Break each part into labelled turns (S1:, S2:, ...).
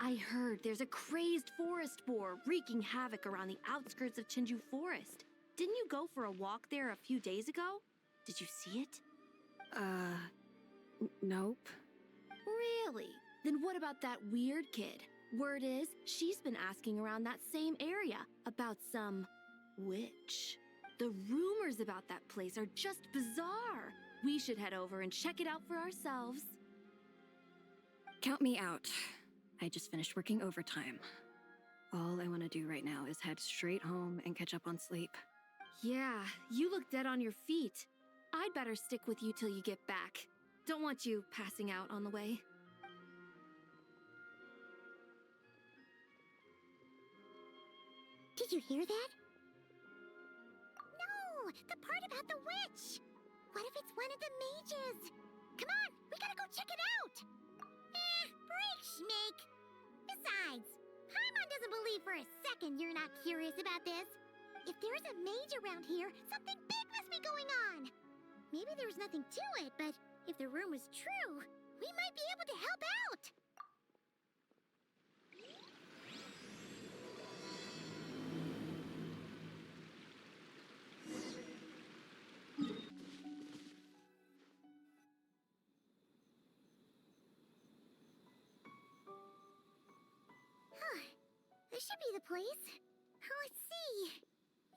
S1: I heard there's a crazed forest boar wreaking havoc around the outskirts of Chinju Forest. Didn't you go for a walk there a few days ago? Did you see it?
S2: Nope.
S1: Really? Then what about that weird kid? Word is, she's been asking around that same area about some witch. The rumors about that place are just bizarre. We should head over and check it out for ourselves.
S2: Count me out. I just finished working overtime. All I want to do right now is head straight home and catch up on sleep.
S1: Yeah, you look dead on your feet. I'd better stick with you till you get back. Don't want you passing out on the way.
S3: Did you hear that? No, the part about the witch. What if it's one of the mages? Come on, we gotta go check it out. Break, Schmake. Besides, Paimon doesn't believe for a second you're not curious about this. If there's a mage around here, something big must be going on. Maybe there's nothing to it, but if the rumor's true, we might be able to help out. This should be the place. Let's see.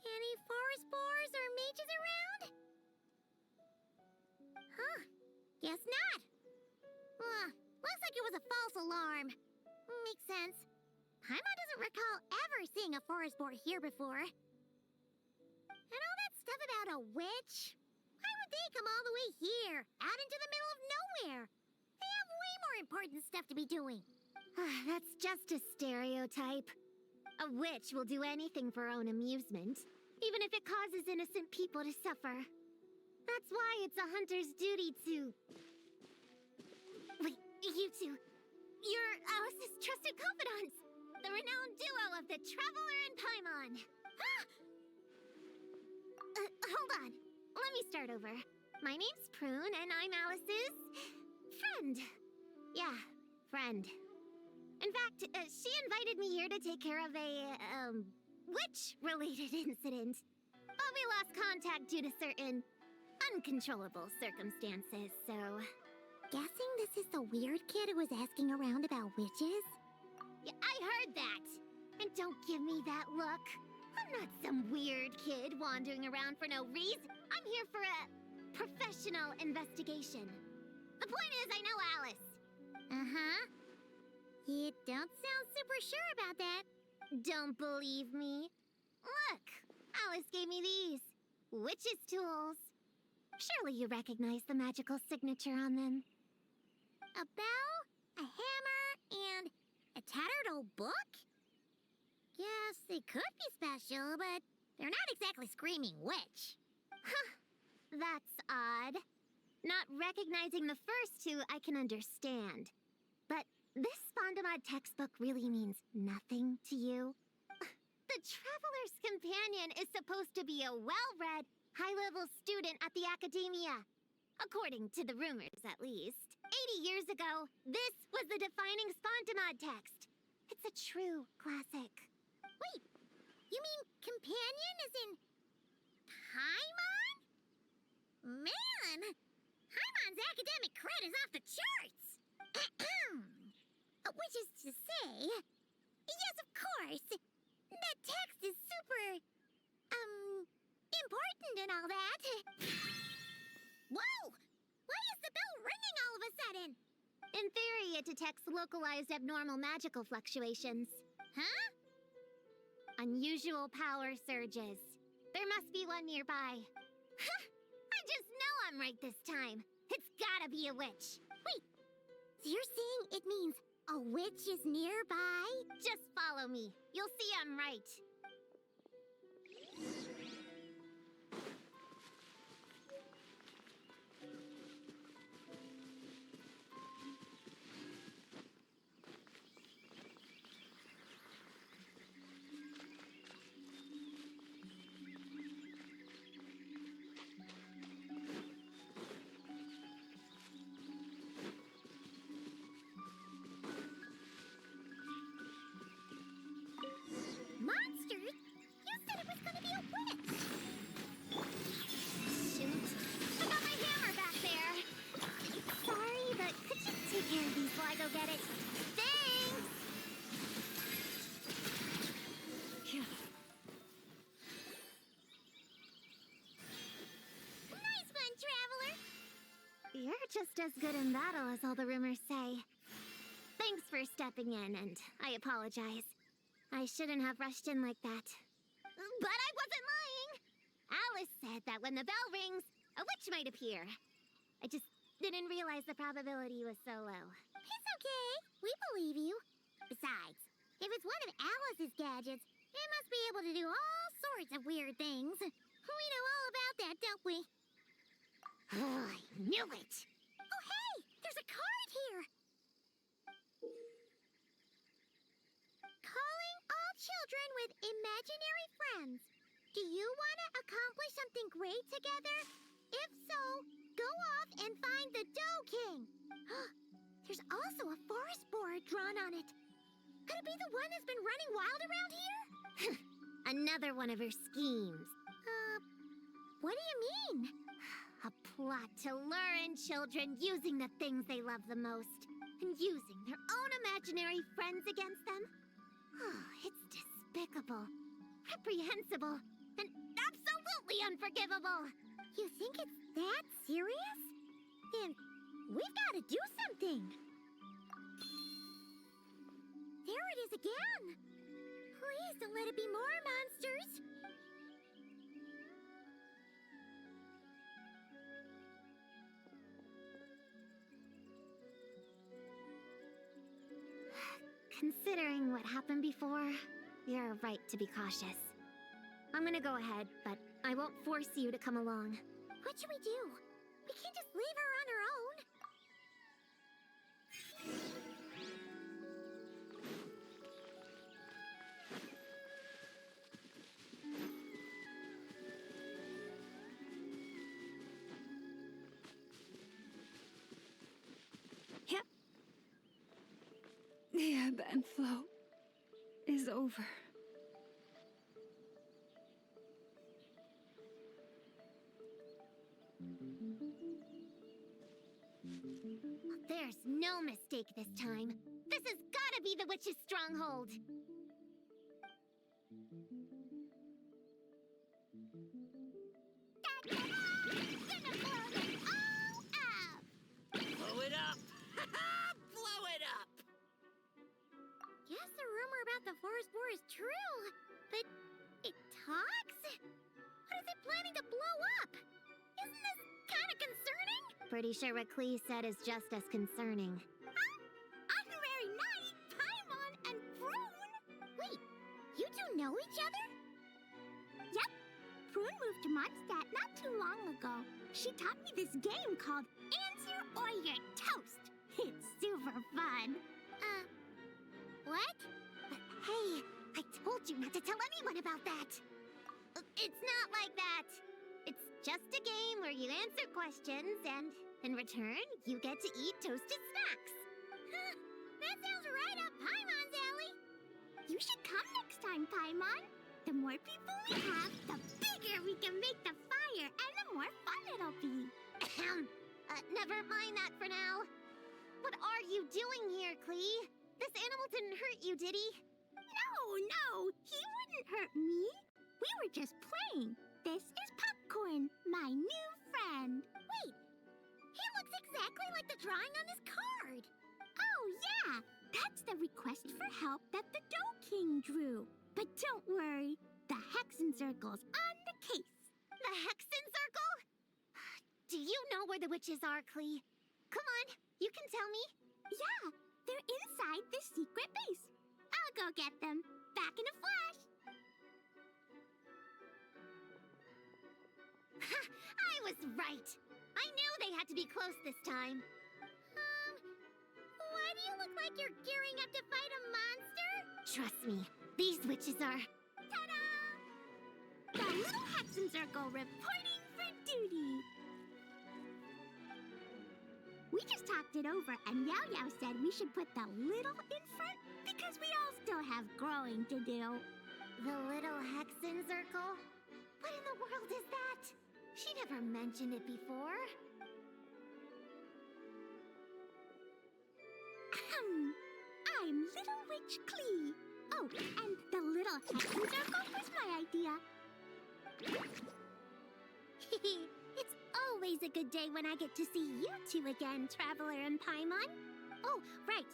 S3: Any forest boars or mages around? Huh. Guess not. Looks like it was a false alarm. Makes sense. Paimon doesn't recall ever seeing a forest boar here before. And all that stuff about a witch? Why would they come all the way here, out into the middle of nowhere? They have way more important stuff to be doing. That's just a stereotype. A witch will do anything for her own amusement, even if it causes innocent people to suffer. That's why it's a hunter's duty to... Wait, you two. You're Alice's trusted confidants. The renowned duo of the Traveler and Paimon. Hold on. Let me start over. My name's Prune, and I'm Alice's... friend. Yeah, friend. In fact, she invited me here to take care of a, witch-related incident. But we lost contact due to certain uncontrollable circumstances, so... Guessing this is the weird kid who was asking around about witches? Yeah, I heard that! And don't give me that look. I'm not some weird kid wandering around for no reason. I'm here for a professional investigation. The point is, I know Alice. Uh-huh. You don't sound super sure about that. Don't believe me? Look, Alice gave me these. Witch's tools. Surely you recognize the magical signature on them. A bell, a hammer, and a tattered old book? Yes, they could be special, but they're not exactly screaming witch. Huh, that's odd. Not recognizing the first two I can understand. But this Spondamod textbook really means nothing to you? The Traveler's Companion is supposed to be a well-read, high-level student at the Academia. According to the rumors, at least. 80 years ago, this was the defining Spondamod text. It's a true classic. Wait, you mean companion as in... Paimon? Man! Paimon's academic cred is off the charts! Which is to say... Yes, of course! That text is super... important and all that. Whoa! Why is the bell ringing all of a sudden? In theory, it detects localized abnormal magical fluctuations. Huh? Unusual power surges. There must be one nearby. I just know I'm right this time. It's gotta be a witch. Wait, so you're saying it means a witch is nearby? Just follow me. You'll see I'm right. just as good in battle as all the rumors say. Thanks for stepping in, and I apologize. I shouldn't have rushed in like that. But I wasn't lying! Alice said that when the bell rings, a witch might appear. I just didn't realize the probability was so low. It's okay. We believe you. Besides, if it's one of Alice's gadgets, it must be able to do all sorts of weird things. We know all about that, don't we? Oh, I knew it! Oh, hey! There's a card here! Calling all children with imaginary friends. Do you want to accomplish something great together? If so, go off and find the Dough King. There's also a forest boar drawn on it. Could it be the one that's been running wild around here? Another one of her schemes. What do you mean? A plot to lure in children using the things they love the most, and using their own imaginary friends against them. Oh, it's despicable, reprehensible, and absolutely unforgivable. You think it's that serious? Then we've got to do something. There it is again. Please don't let it be more monsters. Considering what happened before, you're right to be cautious. I'm gonna go ahead, but I won't force you to come along. What should we do? We can't just leave her on her own.
S2: Yep. The ebb and flow is over.
S3: There's no mistake this time. This has gotta be the witch's stronghold. Gonna blow them all up!
S4: Blow it up! Blow it up!
S3: Guess the rumor about the forest boar is true, but it talks? What is it planning to blow up? Isn't this kind of concerning? Pretty sure what Klee said is just as concerning. Huh? On the very night, Paimon and Prune? Wait, you two know each other?
S5: Yep. Prune moved to Mondstadt not too long ago. She taught me this game called Answer or You're Toast. It's super fun.
S3: What? Hey, I told you not to tell anyone about that. It's not like that. It's just a game where you answer questions and, in return, you get to eat toasted snacks.
S5: That sounds right up Paimon's alley. You should come next time, Paimon. The more people we have, the bigger we can make the fire, and the more fun it'll be.
S3: Never mind that for now. What are you doing here, Klee? This animal didn't hurt you, did he?
S5: No, he wouldn't hurt me. We were just playing. This is Popcorn, my new friend.
S3: Wait, he looks exactly like the drawing on this card.
S5: Oh, yeah. That's the request for help that the Dough King drew. But don't worry, the Hexen Circle's on the case.
S3: The Hexen Circle? Do you know where the witches are, Klee? Come on, you can tell me.
S5: Yeah, they're inside the secret base. I'll go get them. Back in a flash.
S3: Ha! I was right. I knew they had to be close this time.
S5: Why do you look like you're gearing up to fight a monster?
S3: Trust me, these witches are...
S5: Ta-da! The little Hexen Circle reporting for duty. We just talked it over, and Yao Yao said we should put the little in front because we all still have growing to do.
S3: The little Hexen Circle? What in the world is that? She never mentioned it before.
S5: I'm Little Witch Klee. Oh, and the little Hexen Circle was my idea.
S3: It's always always a good day when I get to see you two again, Traveler and Paimon. Oh, right.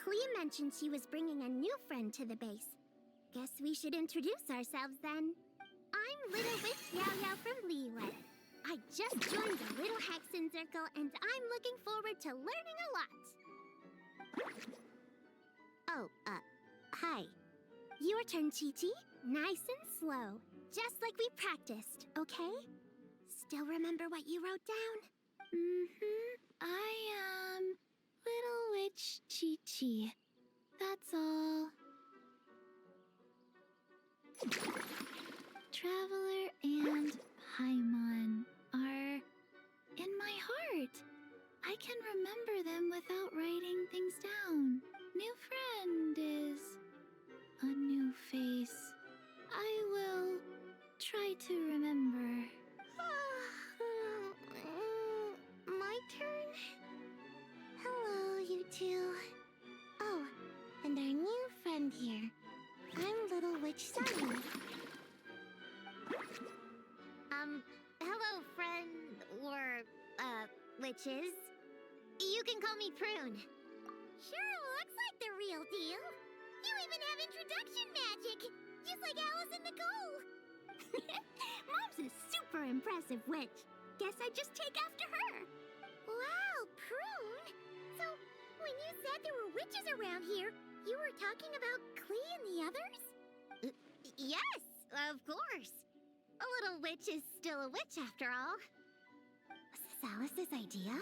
S3: Clea mentioned she was bringing a new friend to the base. Guess we should introduce ourselves then. I'm Little Witch Yao Yao from Liyue. I just joined the Little Hexen Circle, and I'm looking forward to learning a lot. Oh, hi. Your turn, Chi-Chi. Nice and slow. Just like we practiced, okay? Still remember what you wrote down?
S1: I am Little Witch Chi-Chi. That's all. Traveler and Paimon are in my heart. I can remember them without writing things down. New friend is a new face. I will try to remember.
S3: My turn? Hello, you two. Oh, and our new friend here. I'm Little Witch Sunny. Hello, friend, or, witches. You can call me Prune. Sure looks like the real deal. You even have introduction magic, just like Alice and Nicole.
S5: Mom's a super impressive witch. Guess I just take after her.
S3: Wow, Prune! So, when you said there were witches around here, you were talking about Clea and the others? Yes, of course. A little witch is still a witch after all. Was this Alice's idea?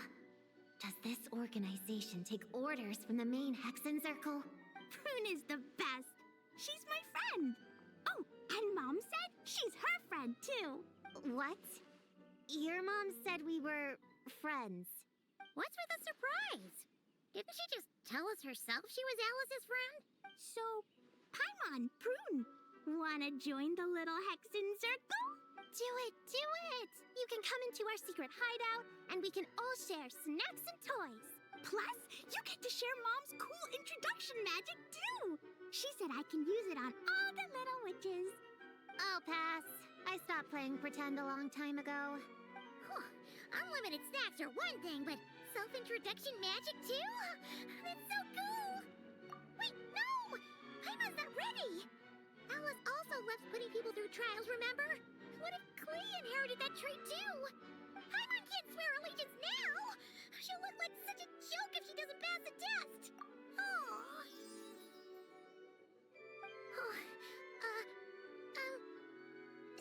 S3: Does this organization take orders from the main Hexen Circle?
S5: Prune is the best. She's my friend. Oh, and Mom said she's her friend, too.
S3: What? Your mom said we were friends. What's with the surprise? Didn't she just tell us herself she was Alice's friend?
S5: So, Paimon, Prune, wanna join the Little Hexen Circle?
S3: Do it, do it! You can come into our secret hideout, and we can all share snacks and toys.
S5: Plus, you get to share Mom's cool introduction magic, too. She said I can use it on all the little witches.
S3: I'll pass. I stopped playing pretend a long time ago. Whew. Unlimited snacks are one thing, but self-introduction magic, too? That's so cool! Wait, no! Paimon's not ready! Alice also loves putting people through trials, remember? What if Clea inherited that trait, too? Paimon can't swear allegiance now! She'll look like such a joke if she doesn't pass the test! Oh.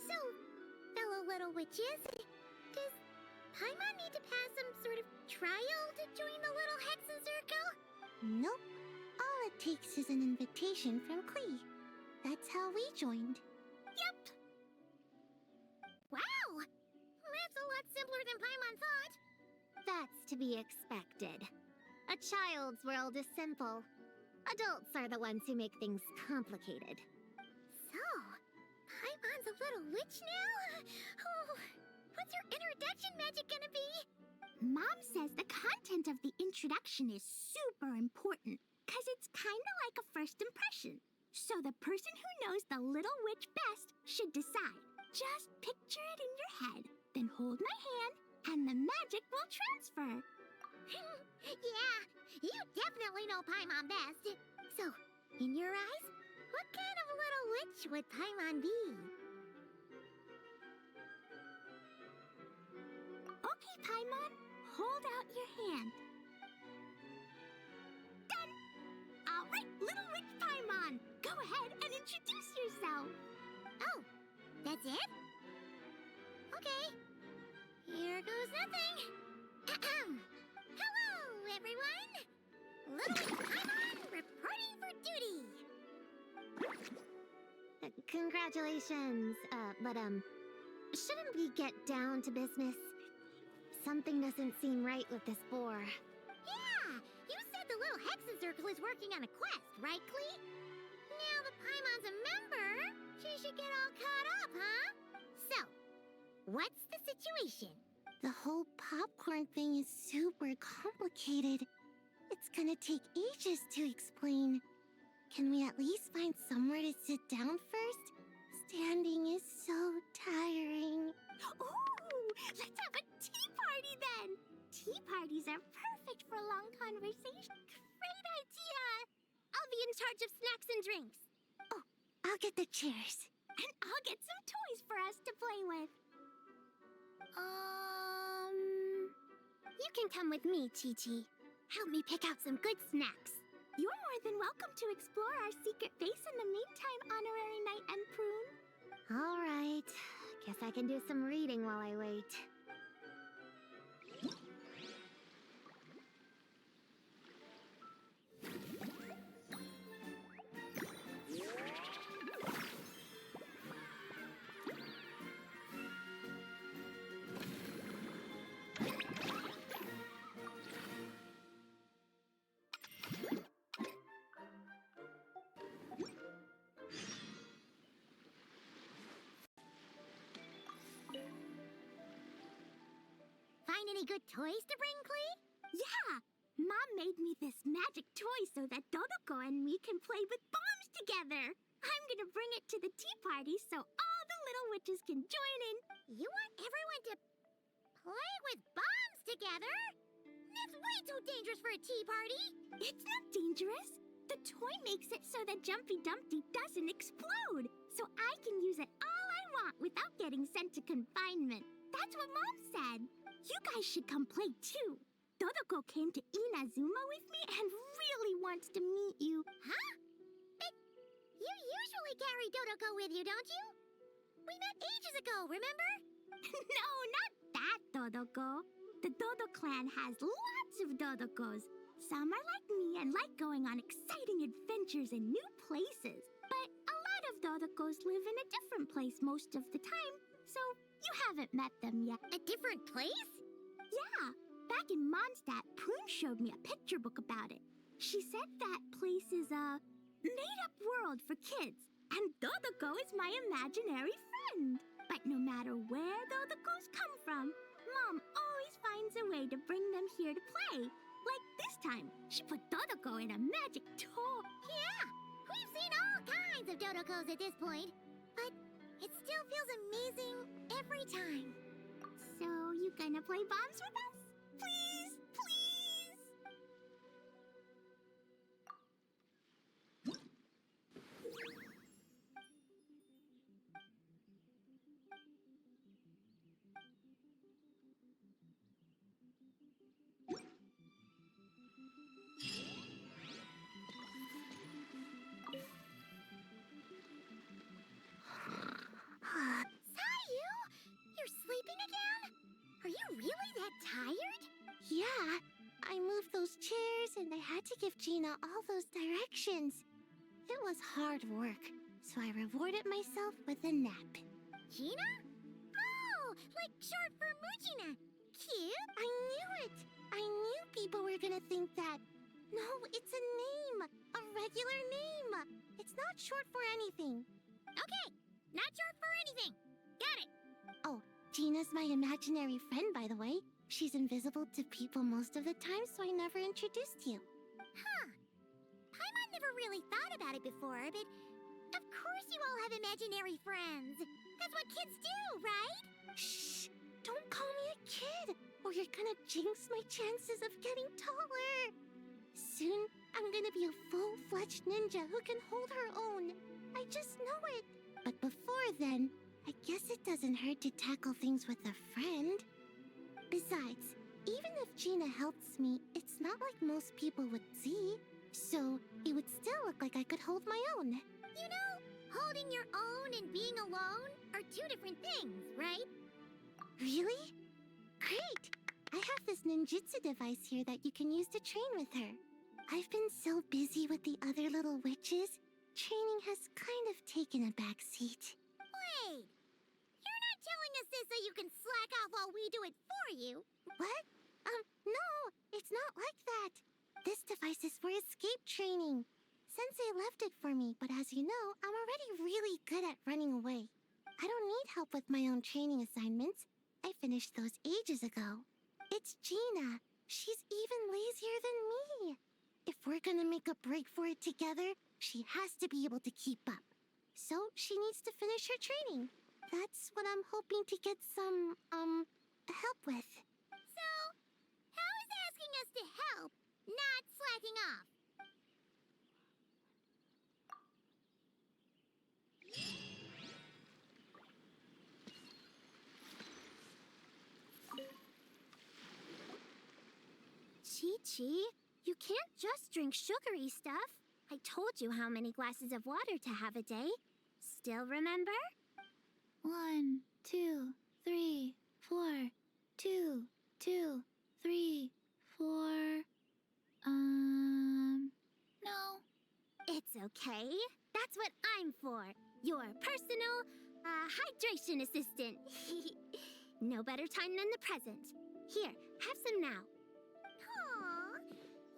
S3: So, fellow little witches, does Paimon need to pass some sort of trial to join the Little Hexen Circle? Nope. All it takes is an invitation from Clea. That's how we joined.
S5: Yep.
S3: Wow! That's a lot simpler than Paimon thought. That's to be expected. A child's world is simple. Adults are the ones who make things complicated. So, Paimon's a little witch now? Oh, what's her introduction magic gonna be?
S5: Mom says the content of the introduction is super important, because it's kind of like a first impression. So the person who knows the little witch best should decide. Just picture it in your head, then hold my hand, and the magic will transfer.
S3: Yeah, you definitely know Paimon best. So, in your eyes, what kind of little witch would Paimon be?
S5: Okay, Paimon, hold out your hand. Done! All right, little witch Paimon, go ahead and introduce yourself.
S3: Oh, that's it? Okay. Here goes nothing. Hello, everyone! Little Paimon reporting for duty! Congratulations, but shouldn't we get down to business? Something doesn't seem right with this boar. Yeah! You said the Little Hexen Circle is working on a quest, right, Clea? Now that Paimon's a member, she should get all caught up, huh? So, what's the situation? The whole popcorn thing is super complicated. It's gonna take ages to explain. Can we at least find somewhere to sit down first? Standing is so tiring.
S5: Ooh, let's have a tea party parties are perfect for long conversation.
S3: Great idea! I'll be in charge of snacks and drinks.
S5: Oh, I'll get the chairs. And I'll get some toys for us to play with.
S3: You can come with me, Chi-Chi. Help me pick out some good snacks.
S5: You're more than welcome to explore our secret base in the meantime, Honorary Knight and Prune.
S3: All right. Guess I can do some reading while I wait. Find any good toys to bring, Clee?
S5: Yeah! Mom made me this magic toy so that Dodoco and me can play with bombs together. I'm gonna bring it to the tea party so all the little witches can join in.
S3: You want everyone to play with bombs together? That's way too dangerous for a tea party.
S5: It's not dangerous. The toy makes it so that Jumpy Dumpty doesn't explode, so I can use it all I want without getting sent to confinement. That's what Mom said. You guys should come play too. Dodoco came to Inazuma with me and really wants to meet you.
S3: Huh? But you usually carry Dodoco with you, don't you? We met ages ago, remember?
S5: No, not that Dodoco. The Dodo clan has lots of Dodocos. Some are like me and like going on exciting adventures in new places. But a lot of Dodocos live in a different place most of the time, so you haven't met them yet.
S3: A different place?
S5: Yeah, back in Mondstadt, Prune showed me a picture book about it. She said that place is a made-up world for kids, and Dodoco is my imaginary friend. But no matter where Dodocos come from, Mom always finds a way to bring them here to play. Like this time, she put Dodoco in a magic toy.
S3: Yeah, we've seen all kinds of Dodocos at this point, but it still feels amazing every time.
S5: So, you gonna play bombs with us? Please, please!
S3: Sayu, you're sleeping again? Are you really that tired?
S5: Yeah, I moved those chairs and I had to give Gena all those directions. It was hard work, so I rewarded myself with a nap.
S3: Gena? Oh, like short for Mujina. Cute.
S5: I knew it! I knew people were gonna think that. No, it's a name! A regular name! It's not short for anything.
S3: Okay, not short for anything. Got it.
S5: Oh, Gena's my imaginary friend, by the way. She's invisible to people most of the time, so I never introduced you.
S3: Huh. Paimon never really thought about it before, but of course you all have imaginary friends. That's what kids do, right?
S5: Shh! Don't call me a kid, or you're gonna jinx my chances of getting taller. Soon, I'm gonna be a full-fledged ninja who can hold her own. I just know it. But before then, I guess it doesn't hurt to tackle things with a friend. Besides, even if Gena helps me, it's not like most people would see. So, it would still look like I could hold my own.
S3: You know, holding your own and being alone are two different things, right?
S5: Really? Great! I have this ninjutsu device here that you can use to train with her. I've been so busy with the other little witches, training has kind of taken a back seat.
S3: Wait! You're not telling us this so you can slack off while we do it for you?
S5: What? No, it's not like that. This device is for escape training. Sensei left it for me, but as you know, I'm already really good at running away. I don't need help with my own training assignments. I finished those ages ago. It's Gena. She's even lazier than me. If we're gonna make a break for it together, she has to be able to keep up. So she needs to finish her training. That's what I'm hoping to get some, help with.
S3: So, how is Not slacking off. Chi-Chi, you can't just drink sugary stuff. I told you how many glasses of water to have a day. Still remember?
S5: 1, 2, 3, 4. 2, 2, 3, 4. No.
S3: It's okay. That's what I'm for. Your personal, hydration assistant. No better time than the present. Here, have some now. Aw,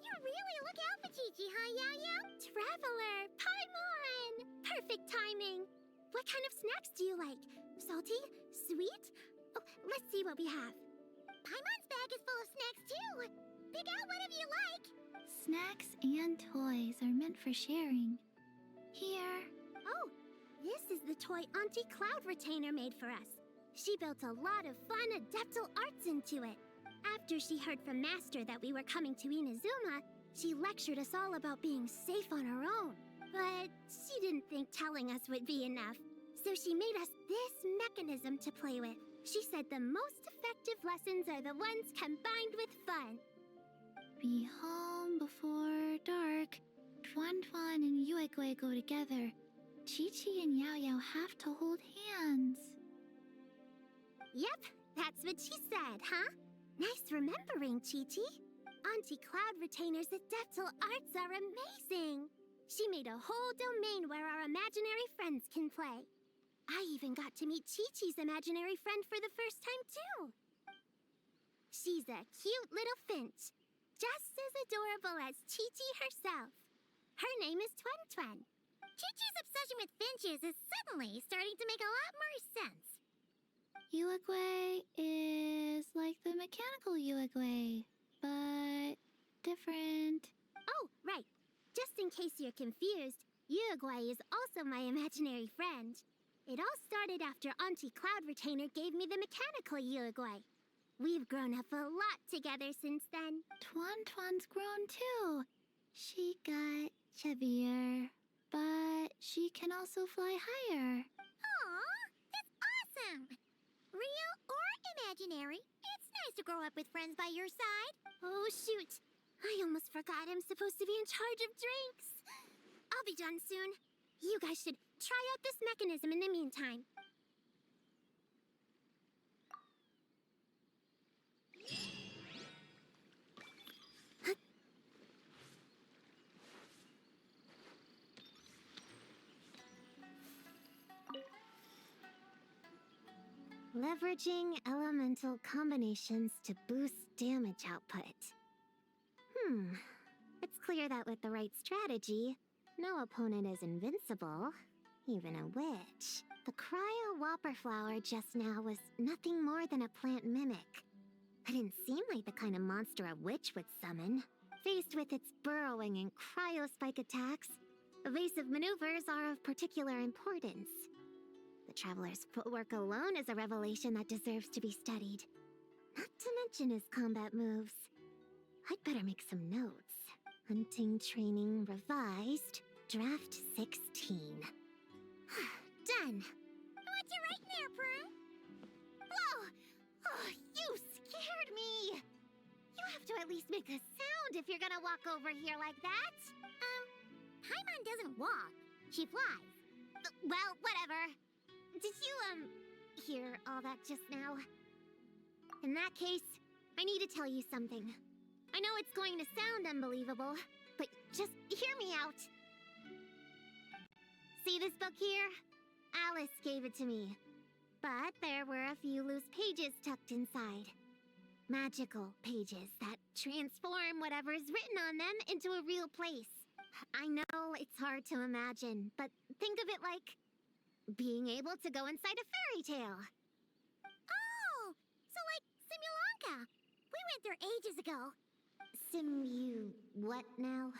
S3: you really look out for Chi-Chi, huh, Yao-Yao? Traveler, Paimon! Perfect timing. What kind of snacks do you like? Salty? Sweet? Oh, let's see what we have. Paimon's bag is full of snacks, too. Pick out whatever you like.
S5: Snacks and toys are meant for sharing. Here.
S3: Oh, this is the toy Auntie Cloud Retainer made for us. She built a lot of fun adeptal arts into it. After she heard from Master that we were coming to Inazuma, she lectured us all about being safe on her own. But she didn't think telling us would be enough. So she made us this mechanism to play with. She said the most effective lessons are the ones combined with fun.
S5: Be home before dark. Tuan and Yuegui go together. Chi-Chi and Yao-Yao have to hold hands.
S3: Yep, that's what she said, huh? Nice remembering, Chi-Chi. Auntie Cloud Retainer's adeptal arts are amazing. She made a whole domain where our imaginary friends can play. I even got to meet Chi-Chi's imaginary friend for the first time, too. She's a cute little finch, just as adorable as Chi-Chi herself. Her name is Twen. Chi-Chi's obsession with finches is suddenly starting to make a lot more sense.
S5: Yuegui is like the mechanical Yuegui, but different.
S3: Oh, right. Just in case you're confused, Yuegui is also my imaginary friend. It all started after Auntie Cloud Retainer gave me the mechanical Yuegui. We've grown up a lot together since then.
S5: Tuan's grown too. She got chubbier, but she can also fly higher.
S3: Aw, that's awesome! Real or imaginary, it's nice to grow up with friends by your side. Oh, shoot. I almost forgot I'm supposed to be in charge of drinks. I'll be done soon. You guys should try out this mechanism in the meantime. Leveraging elemental combinations to boost damage output. It's clear that with the right strategy, no opponent is invincible, even a witch. The cryo whopper flower just now was nothing more than a plant mimic. It didn't seem like the kind of monster a witch would summon. Faced with its burrowing and cryospike attacks, evasive maneuvers are of particular importance. The Traveler's footwork alone is a revelation that deserves to be studied. Not to mention his combat moves. I'd better make some notes. Hunting training revised, draft 16. Done. What you writing there, Prue? Whoa! Oh, you scared me! You have to at least make a sound if you're gonna walk over here like that. Paimon doesn't walk. She flies. Well, whatever. Did you, hear all that just now? In that case, I need to tell you something. I know it's going to sound unbelievable, but just hear me out. See this book here? Alice gave it to me. But there were a few loose pages tucked inside. Magical pages that transform whatever is written on them into a real place. I know it's hard to imagine, but think of it like being able to go inside a fairy tale. Oh, so like Simulanka. We went there ages ago. What now?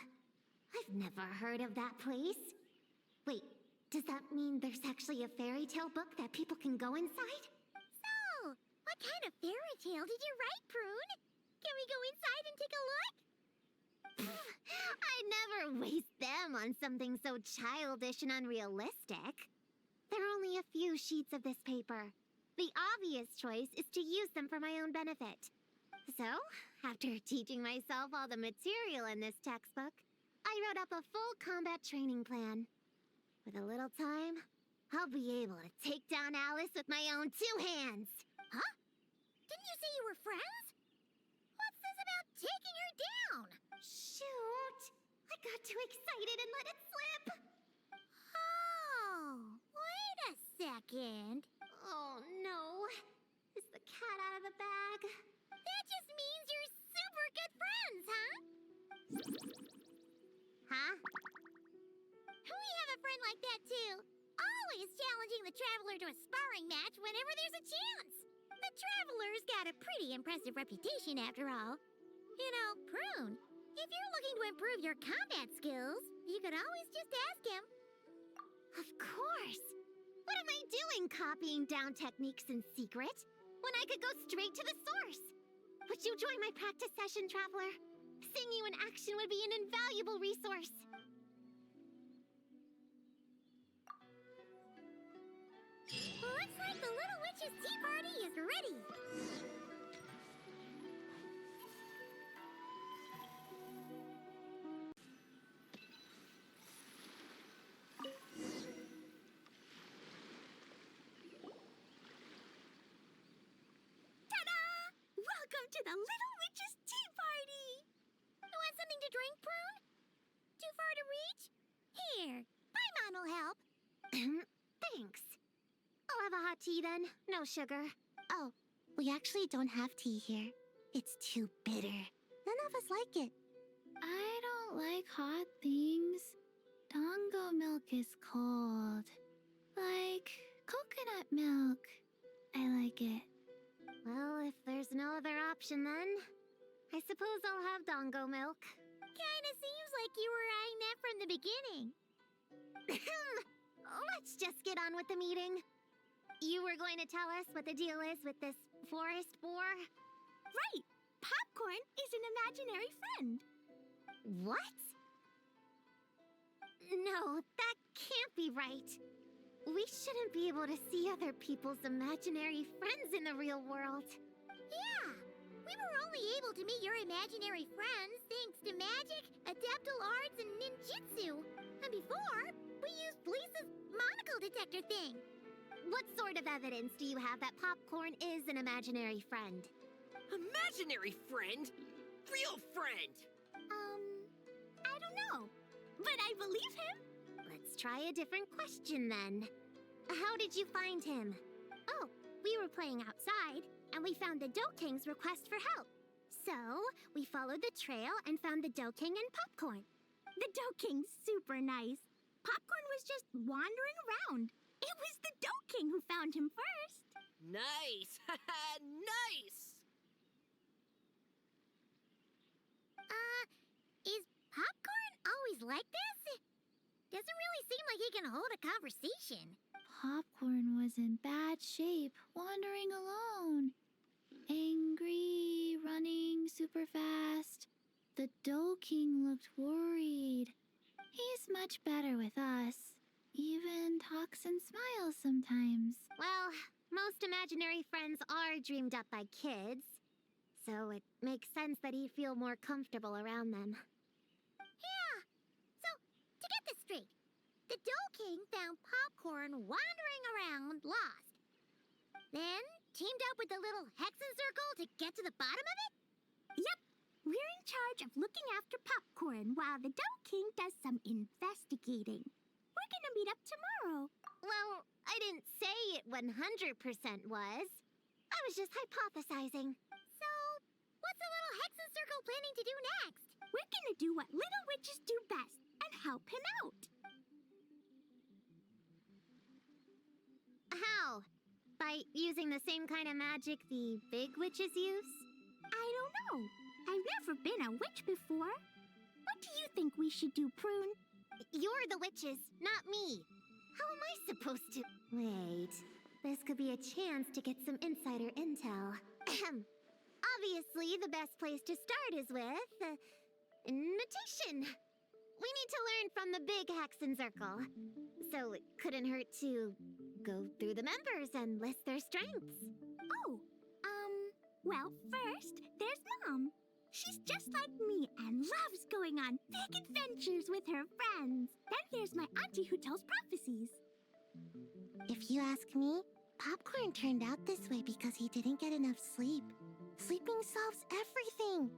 S3: I've never heard of that place. Wait, does that mean there's actually a fairy tale book that people can go inside? So, what kind of fairy tale did you write, Prune? Can we go inside and take a look? I'd never waste them on something so childish and unrealistic. There are only a few sheets of this paper. The obvious choice is to use them for my own benefit. So, after teaching myself all the material in this textbook, I wrote up a full combat training plan. With a little time, I'll be able to take down Alice with my own 2 hands.
S5: Huh? Didn't you say you were friends? What's this about taking her down?
S3: Shoot! I got too excited and let it slip.
S5: Oh, wait a second.
S3: Oh no. Is the cat out of the bag?
S5: That just means you're super good friends, huh?
S3: Huh?
S5: We have a friend like that too. Always challenging the Traveler to a sparring match whenever there's a chance. The Traveler's got a pretty impressive reputation after all. You know, Prune, if you're looking to improve your combat skills, you could always just ask him.
S3: Of course. What am I doing copying down techniques in secret when I could go straight to the source? Would you join my practice session, Traveler? Seeing you in action would be an invaluable resource.
S5: Looks like the Little Witch's tea party is ready. Ta-da! Welcome to the Little Witch's tea party. You want something to drink, Prune? Too far to reach? Here, Paimon will help.
S3: Thanks. I'll have a hot tea then. No sugar. Oh, we actually don't have tea here. It's too bitter. None of us like it.
S1: I don't like hot things. Dongo milk is cold. Like coconut milk. I like it.
S3: Well, if there's no other option then, I suppose I'll have Dongo milk.
S5: Kinda seems like you were eyeing that from the beginning.
S3: Let's just get on with the meeting. You were going to tell us what the deal is with this forest boar?
S5: Right! Popcorn is an imaginary friend.
S3: What? No, that can't be right. We shouldn't be able to see other people's imaginary friends in the real world.
S5: Yeah! We were only able to meet your imaginary friends thanks to magic, adeptal arts, and ninjutsu. And before, we used Lisa's monocle detector thing.
S3: What sort of evidence do you have that Popcorn is an imaginary friend?
S4: Imaginary friend? Real friend!
S5: I don't know. But I believe him.
S3: Let's try a different question then. How did you find him?
S5: Oh, we were playing outside, and we found the Dough King's request for help. So, we followed the trail and found the Dough King and Popcorn. The Dough King's super nice. Popcorn was just wandering around. It was the Dough King who found him first.
S4: Nice! Nice!
S5: Is Popcorn always like this? Doesn't really seem like he can hold a conversation.
S1: Popcorn was in bad shape, wandering alone. Angry, running super fast. The Dough King looked worried. He's much better with us. Even talks and smiles sometimes.
S3: Well, most imaginary friends are dreamed up by kids, so it makes sense that he'd feel more comfortable around them.
S5: Yeah. So, to get this straight, the Dough King found Popcorn wandering around, lost. Then teamed up with the little Hexen Circle to get to the bottom of it? Yep. We're in charge of looking after Popcorn while the Dough King does some investigating. We're gonna meet up tomorrow.
S3: Well, I didn't say it 100% was. I was just hypothesizing.
S5: So, what's the little Hexen Circle planning to do next? We're gonna do what little witches do best and help him out.
S3: How? By using the same kind of magic the big witches use?
S5: I don't know. I've never been a witch before. What do you think we should do, Prune?
S3: You're the witches, not me. How am I supposed to... Wait, this could be a chance to get some insider intel. Obviously, the best place to start is with... invitation. We need to learn from the big Hexen Circle. So it couldn't hurt to go through the members and list their strengths.
S5: Oh, well, first, there's Mom. She's just like me and loves going on big adventures with her friends. Then there's my auntie who tells prophecies.
S3: If you ask me, Popcorn turned out this way because he didn't get enough sleep. Sleeping solves everything.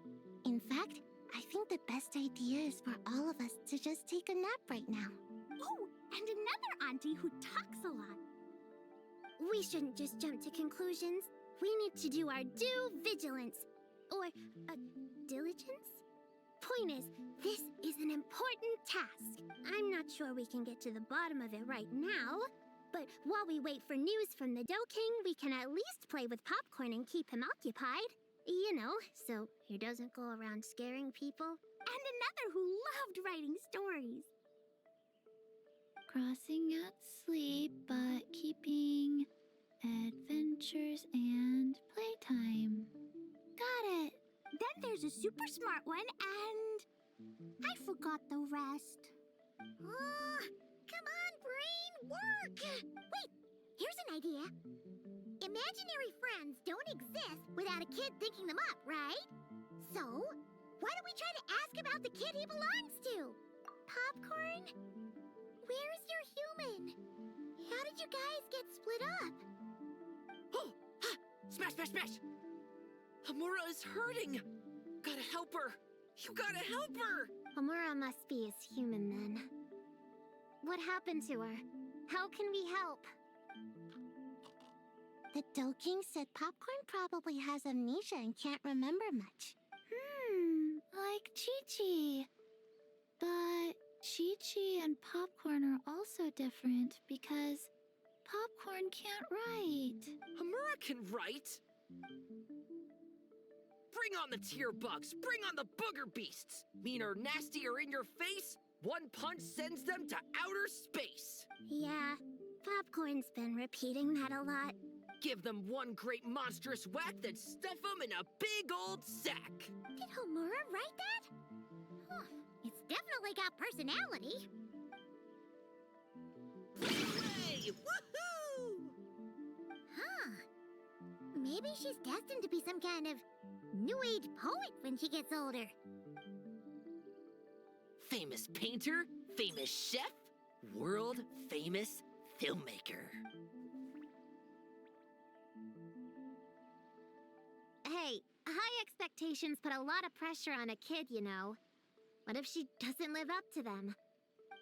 S3: In fact, I think the best idea is for all of us to just take a nap right now.
S5: Oh, and another auntie who talks a lot.
S3: We shouldn't just jump to conclusions. We need to do our due vigilance. Or, diligence? Point is, this is an important task. I'm not sure we can get to the bottom of it right now, but while we wait for news from the Dough King, we can at least play with Popcorn and keep him occupied. You know, so he doesn't go around scaring people.
S5: And another who loved writing stories.
S6: Crossing out sleep, but keeping adventures and playtime.
S5: Got it. Then there's a super smart one, and I forgot the rest.
S3: Oh, come on, brain, work! Wait, here's an idea. Imaginary friends don't exist without a kid thinking them up, right? So, why don't we try to ask about the kid he belongs to? Popcorn? Where's your human? How did you guys get split up?
S4: Oh! Ha! Smash, smash, smash! Hamura is hurting! Gotta help her! You gotta help her!
S3: Amura must be his human then. What happened to her? How can we help? The Dough King said Popcorn probably has amnesia and can't remember much.
S6: Like Chi-Chi. But Chi-Chi and Popcorn are also different because Popcorn can't write.
S4: Hamura can write! Bring on the tear bugs! Bring on the booger beasts! Mean or nasty or in your face, one punch sends them to outer space!
S3: Yeah, Popcorn's been repeating that a lot.
S4: Give them one great monstrous whack, then stuff them in a big old sack!
S3: Did Homura write that? Huh, it's definitely got personality.
S4: Hooray! Woohoo!
S3: Huh. Maybe she's destined to be some kind of New Age poet when she gets older.
S4: Famous painter, famous chef, world famous filmmaker.
S3: Hey, high expectations put a lot of pressure on a kid, you know. What if she doesn't live up to them?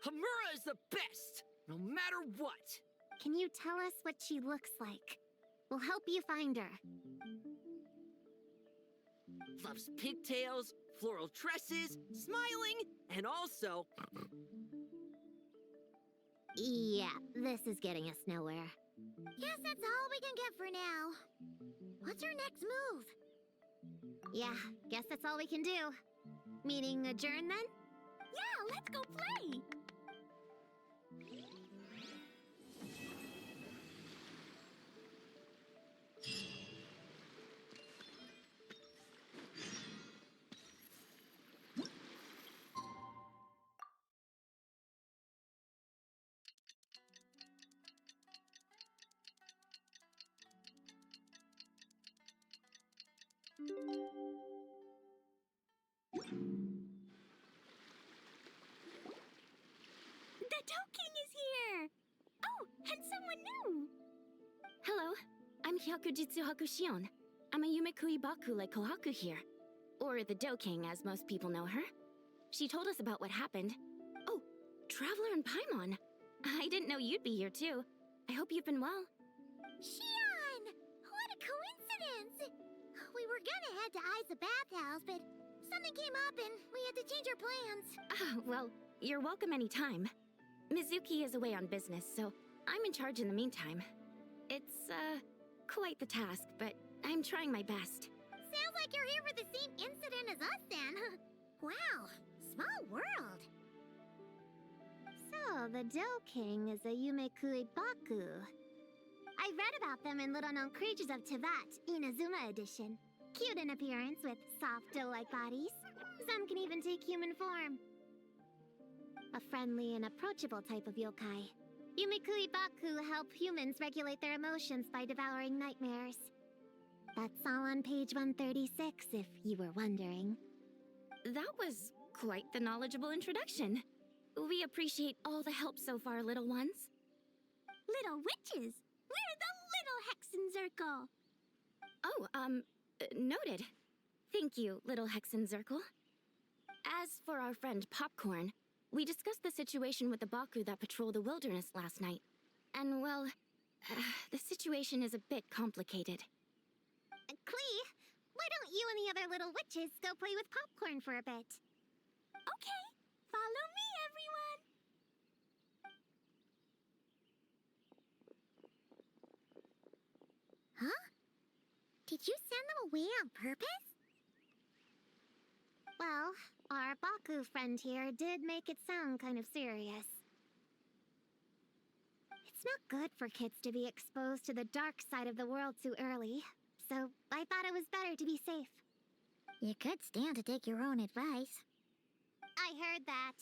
S4: Hamura is the best, no matter what.
S3: Can you tell us what she looks like? We'll help you find her.
S4: Loves pigtails, floral tresses, smiling, and also...
S3: Yeah, this is getting us nowhere. Guess that's all we can get for now. What's our next move? Yeah, guess that's all we can do. Meaning adjourn then?
S5: Yeah, let's go play. The Dough King is here! Oh, and someone new!
S2: Hello, I'm Hyakujitsu Hakushion. I'm a Yumekui Baku like Kohaku here. Or the Dough King, as most people know her. She told us about what happened. Oh, Traveler and Paimon. I didn't know you'd be here too. I hope you've been well.
S3: Shion! What a coincidence! We were gonna head to Aiza Bathhouse, but something came up and we had to change our plans.
S2: Ah, well, you're welcome anytime. Mizuki is away on business, so I'm in charge in the meantime. It's, quite the task, but I'm trying my best.
S3: Sounds like you're here for the same incident as us then. Wow, small world. So, the Dough King is a Yumekui Baku. I read about them in Little Known Creatures of Teyvat, Inazuma edition. Cute in appearance with soft dough-like bodies. Some can even take human form. A friendly and approachable type of yokai. Yumikui Baku help humans regulate their emotions by devouring nightmares. That's all on page 136, if you were wondering.
S2: That was quite the knowledgeable introduction. We appreciate all the help so far, little ones.
S5: Little witches! We're the little Hexen Circle!
S2: Oh, noted. Thank you, little Hexen Zirkel. As for our friend Popcorn, we discussed the situation with the Baku that patrol the wilderness last night. And, well, the situation is a bit complicated.
S3: Klee, why don't you and the other little witches go play with Popcorn for a bit?
S5: Okay, follow me, everyone!
S3: Huh? Did you send them away on purpose? Well, our Baku friend here did make it sound kind of serious. It's not good for kids to be exposed to the dark side of the world too early, so I thought it was better to be safe.
S5: You could stand to take your own advice.
S3: I heard that.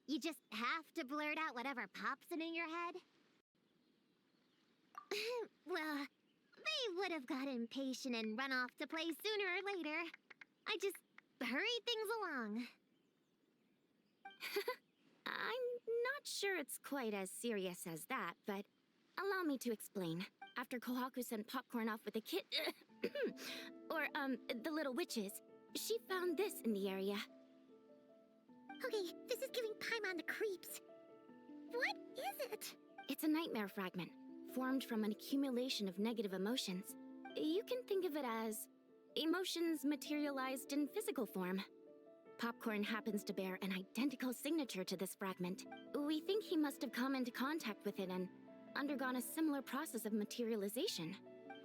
S3: You just have to blurt out whatever pops in your head. Well, they would have got impatient and run off to play sooner or later. I just hurried things along.
S2: I'm not sure it's quite as serious as that, but allow me to explain. After Kohaku sent Popcorn off with the kid... the little witches, she found this in the area.
S3: Okay, this is giving Paimon the creeps. What is it?
S2: It's a nightmare fragment, formed from an accumulation of negative emotions. You can think of it as emotions materialized in physical form. Popcorn happens to bear an identical signature to this fragment. We think he must have come into contact with it and undergone a similar process of materialization.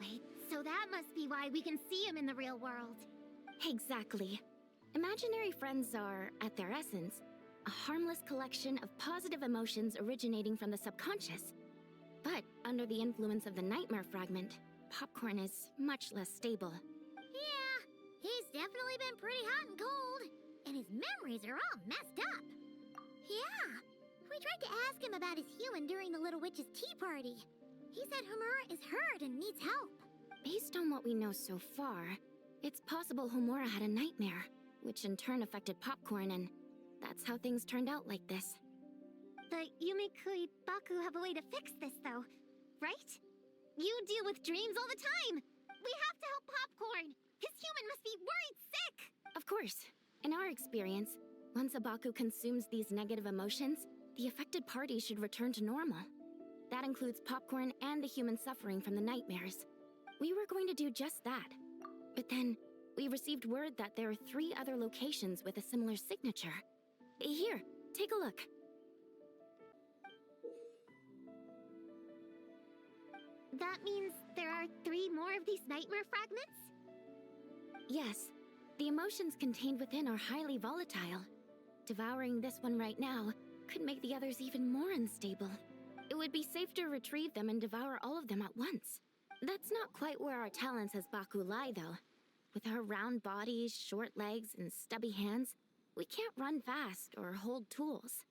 S3: Wait, so that must be why we can see him in the real world.
S2: Exactly. Imaginary friends are, at their essence, a harmless collection of positive emotions originating from the subconscious. But under the influence of the nightmare fragment, Popcorn is much less stable.
S3: Yeah, he's definitely been pretty hot and cold. And his memories are all messed up.
S5: Yeah, we tried to ask him about his human during the Little Witch's tea party. He said Homura is hurt and needs help.
S2: Based on what we know so far, it's possible Homura had a nightmare, which in turn affected Popcorn, and that's how things turned out like this.
S3: The Yumikui Baku have a way to fix this, though, right? You deal with dreams all the time! We have to help Popcorn! His human must be worried sick!
S2: Of course. In our experience, once a Baku consumes these negative emotions, the affected party should return to normal. That includes Popcorn and the human suffering from the nightmares. We were going to do just that. But then, we received word that there are 3 other locations with a similar signature. Here, take a look.
S3: That means there are 3 more of these nightmare fragments?
S2: Yes, the emotions contained within are highly volatile. Devouring this one right now could make the others even more unstable. It would be safe to retrieve them and devour all of them at once. That's not quite where our talents as Baku lie, though. With our round bodies, short legs, and stubby hands, we can't run fast or hold tools.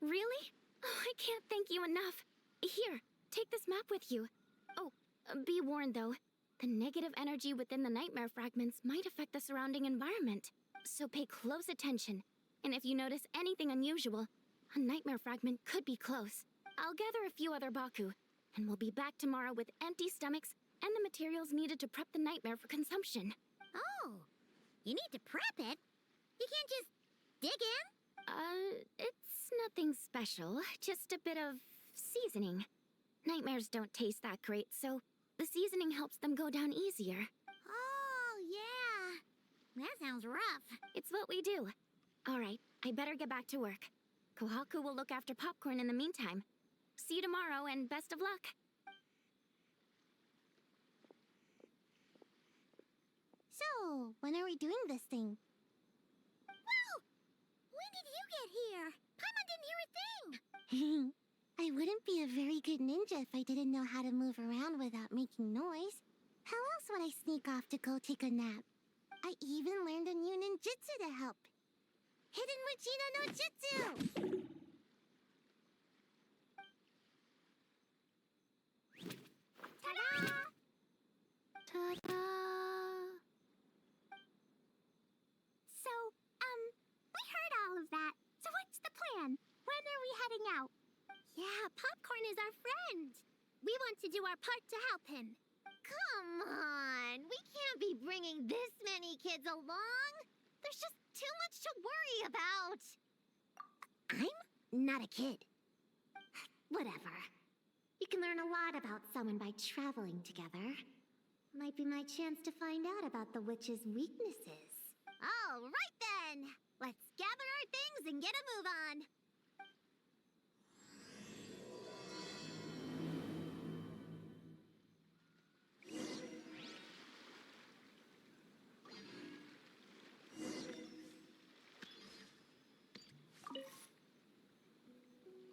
S2: Really? Oh, I can't thank you enough. Here, take this map with you. Oh, be warned, though. The negative energy within the nightmare fragments might affect the surrounding environment. So pay close attention. And if you notice anything unusual, a nightmare fragment could be close. I'll gather a few other Baku, and we'll be back tomorrow with empty stomachs and the materials needed to prep the nightmare for consumption.
S5: Oh, you need to prep it? You can't just dig in?
S2: It's nothing special, just a bit of seasoning. Nightmares don't taste that great, so the seasoning helps them go down easier.
S5: Oh, yeah. That sounds rough.
S2: It's what we do. All right, I better get back to work. Kohaku will look after Popcorn in the meantime. See you tomorrow, and best of luck.
S3: So, when are we doing this thing?
S5: Whoa! When did you get here? Paimon didn't hear a thing!
S3: I wouldn't be a very good ninja if I didn't know how to move around without making noise. How else would I sneak off to go take a nap? I even learned a new ninjutsu to help. Hidden Gena no Jutsu! Ta-da!
S6: Ta-da!
S5: So, we heard all of that. So what's the plan? When are we heading out?
S3: Yeah, Popcorn is our friend. We want to do our part to help him. Come on, we can't be bringing this many kids along. There's just too much to worry about. I'm not a kid. Whatever. You can learn a lot about someone by traveling together. Might be my chance to find out about the witch's weaknesses. All right then! Let's gather our things and get a move on.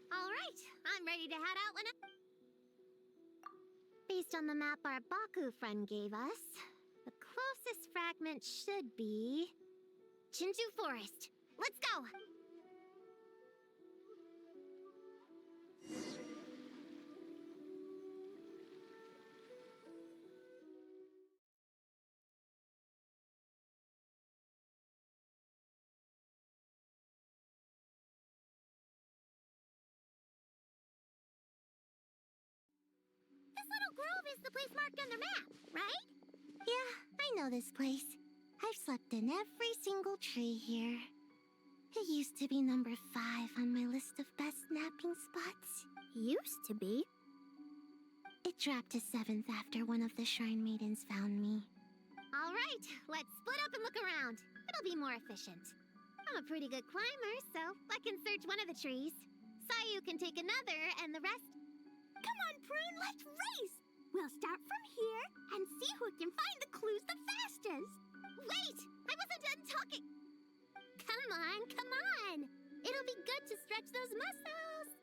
S3: All right, I'm ready to head out when Based on the map our Baku friend gave us, the closest fragment should be Chinju Forest. Let's go! This little grove is the place marked on the map, right? Yeah, I know this place. I've slept in every single tree here. It used to be number 5 on my list of best napping spots.
S5: Used to be.
S3: It dropped to 7th after one of the shrine maidens found me. All right, let's split up and look around. It'll be more efficient. I'm a pretty good climber, so I can search one of the trees. Sayu can take another, and the rest...
S5: Come on, Prune, let's race! We'll start from here and see who can find the clues the fastest.
S3: Wait! I wasn't done talking! Come on, come on! It'll be good to stretch those muscles!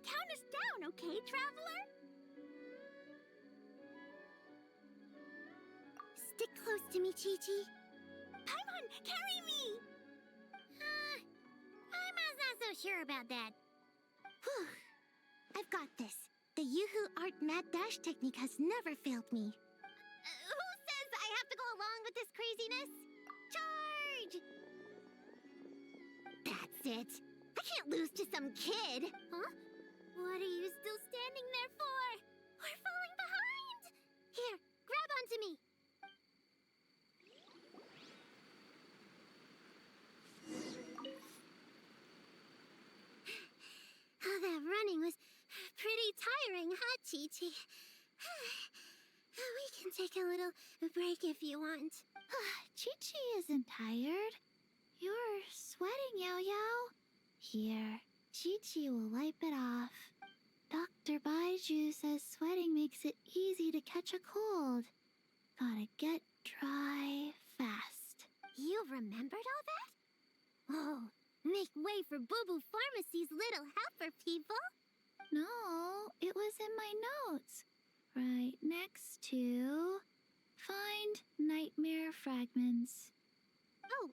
S5: Count us down, okay, traveler?
S3: Stick close to me, Chi-Chi.
S5: Paimon, carry me!
S3: I'm not so sure about that. Whew. I've got this. The Yoo-Hoo Art Mad Dash technique has never failed me. Who says I have to go along with this craziness? Charge! That's it. I can't lose to some kid. Huh? What are you still standing there for? We're falling behind! Here, grab onto me. Oh, that running was pretty tiring, huh, Chi-Chi? We can take a little break if you want.
S6: Chi-Chi isn't tired. You're sweating, Yao-Yao. Here, Chi-Chi will wipe it off. Dr. Baiju says sweating makes it easy to catch a cold. Gotta get dry fast.
S3: You remembered all that? Oh, make way for Boo Boo Pharmacy's little helper, people.
S6: No, it was in my notes. Right next to... Find nightmare fragments.
S3: Oh,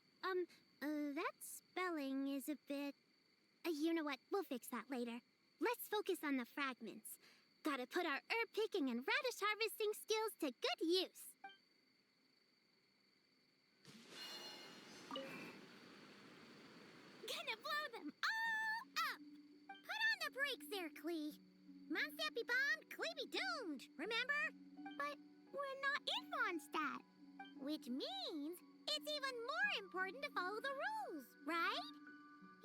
S3: that spelling is a bit... you know what? We'll fix that later. Let's focus on the fragments. Gotta put our herb picking and radish harvesting skills to good use.
S5: Gonna blow them all up!
S3: Put on the brakes there, Klee. Mondstadt be bombed, Klee be doomed, remember?
S5: But we're not in Mondstadt.
S3: Which means it's even more important to follow the rules, right?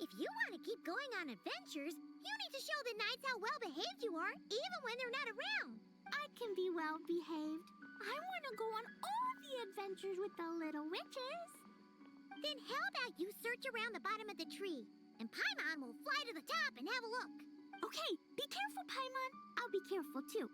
S3: If you want to keep going on adventures, you need to show the knights how well-behaved you are, even when they're not around.
S5: I can be well behaved. I want to go on all the adventures with the little witches.
S3: Then how about you search around the bottom of the tree, and Paimon will fly to the top and have a look.
S5: Okay, be careful, Paimon. I'll be careful too.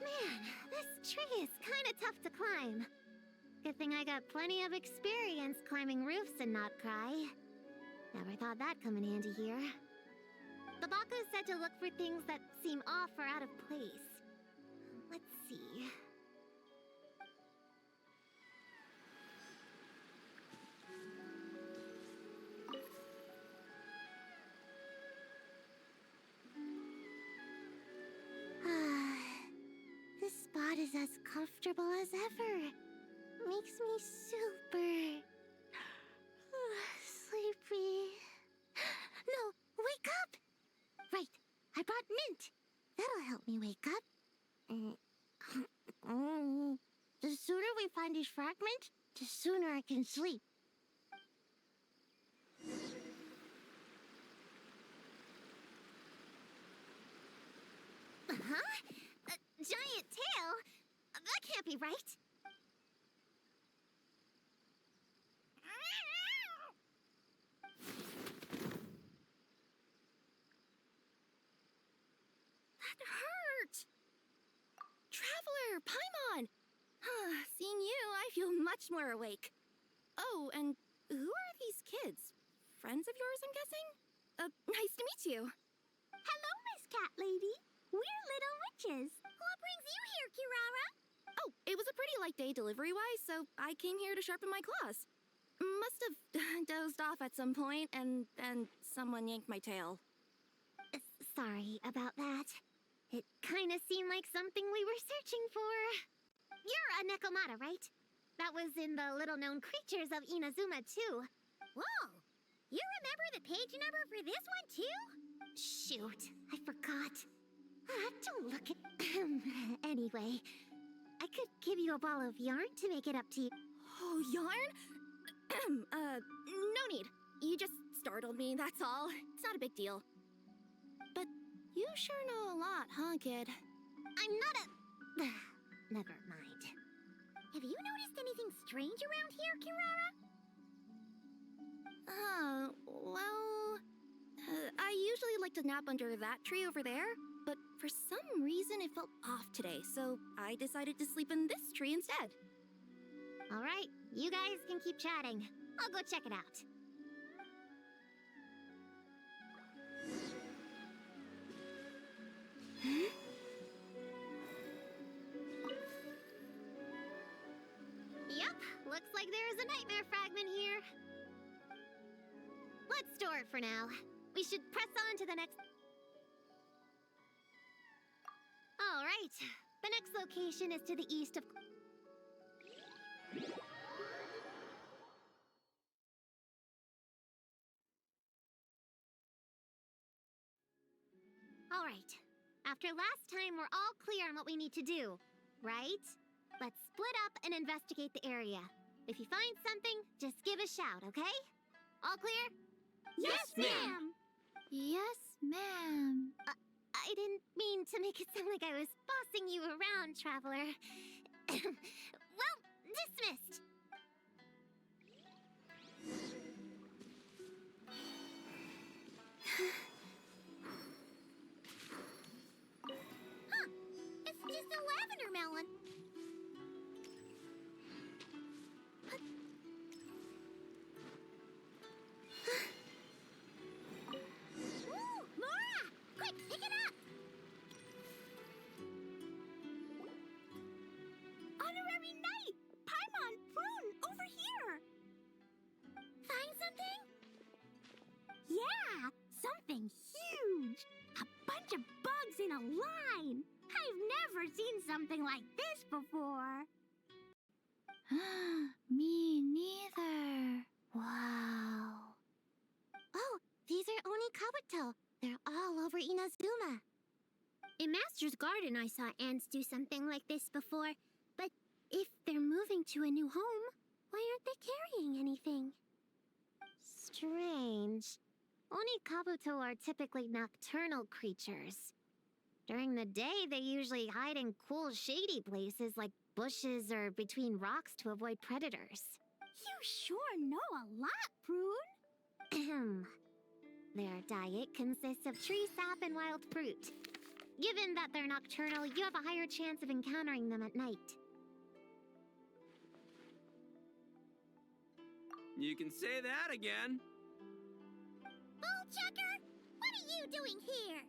S3: Man, tree is kinda tough to climb. Good thing I got plenty of experience climbing roofs and not cry. Never thought that'd come in handy here. The Baku said to look for things that seem off or out of place. Let's see. This spot is as comfortable as ever. Makes me super sleepy. No, wake up! Right, I brought mint. That'll help me wake up. The sooner we find these fragments, the sooner I can sleep. Huh? A giant tail? That can't be right.
S1: That hurt! Traveler, Paimon! Seeing you, I feel much more awake. Oh, and who are these kids? Friends of yours, I'm guessing? Nice to meet you.
S5: Hello, Miss Cat Lady. We're little witches. What brings you here, Kirara?
S1: Oh, it was a pretty light day delivery-wise, so I came here to sharpen my claws. Must have dozed off at some point, and then someone yanked my tail.
S3: Sorry about that. It kinda seemed like something we were searching for. You're a Nekomata, right? That was in the little-known creatures of Inazuma, too.
S5: Whoa! You remember the page number for this one, too?
S3: Shoot, I forgot. Don't look at... Anyway, I could give you a ball of yarn to make it up to you.
S1: Oh, yarn? No need. You just startled me, that's all. It's not a big deal. But you sure know a lot, huh, kid?
S3: I'm not a... Never mind.
S5: Have you noticed anything strange around here, Kirara?
S1: Well... I usually like to nap under that tree over there, but for some reason it felt off today, so I decided to sleep in this tree instead.
S3: All right, you guys can keep chatting. I'll go check it out. Yep, looks like there's a nightmare fragment here. Let's store it for now. We should press on to the next... All right, the next location is to the east of... All right, after last time, we're all clear on what we need to do, right? Let's split up and investigate the area. If you find something, just give a shout, okay? All clear?
S5: Yes, ma'am!
S6: Yes, ma'am.
S3: I didn't mean to make it sound like I was bossing you around, Traveler. Well, dismissed.
S5: Huh, it's just a lavender melon. Ooh, Laura! Quick, pick it up! Honorary Knight! Paimon, Prune, over here! Find something? Yeah, something huge! A bunch of bugs in a line! I've never seen something like this before!
S6: Me neither.
S3: Wow. Oh, these are Oni Kabuto. They're all over Inazuma.
S5: In Master's Garden, I saw ants do something like this before. But if they're moving to a new home, why aren't they carrying anything?
S3: Strange. Oni Kabuto are typically nocturnal creatures. During the day, they usually hide in cool, shady places like bushes or between rocks to avoid predators.
S5: You sure know a lot, Prune.
S3: Their diet consists of tree sap and wild fruit. Given that they're nocturnal, you have a higher chance of encountering them at night.
S4: You can say that again.
S5: Bullchucker, what are you doing here?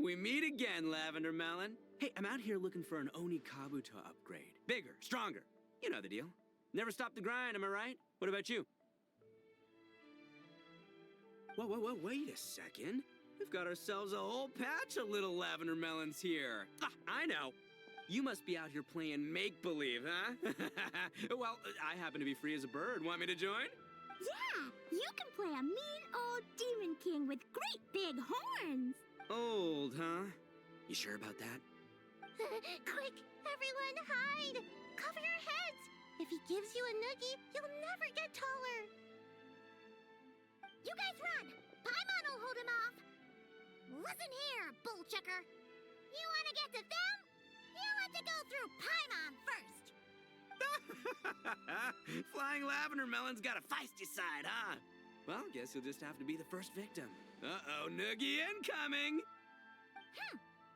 S4: We meet again, Lavender Melon. Hey, I'm out here looking for an Oni Kabuto upgrade. Bigger, stronger. You know the deal. Never stop the grind, am I right? What about you? Whoa, wait a second. We've got ourselves a whole patch of little Lavender Melons here. Ah, I know. You must be out here playing make-believe, huh? Well, I happen to be free as a bird. Want me to join?
S5: Yeah, you can play a mean old demon king with great big horns.
S4: Old, huh? You sure about that?
S3: Quick, everyone hide! Cover your heads! If he gives you a noogie, you'll never get taller.
S5: You guys run! Paimon will hold him off. Listen here, Bullchucker. You want to get to them? You want to go through Paimon first.
S4: Flying Lavender Melon's got a feisty side, huh? Well, guess you'll just have to be the first victim. Uh-oh, noogie incoming!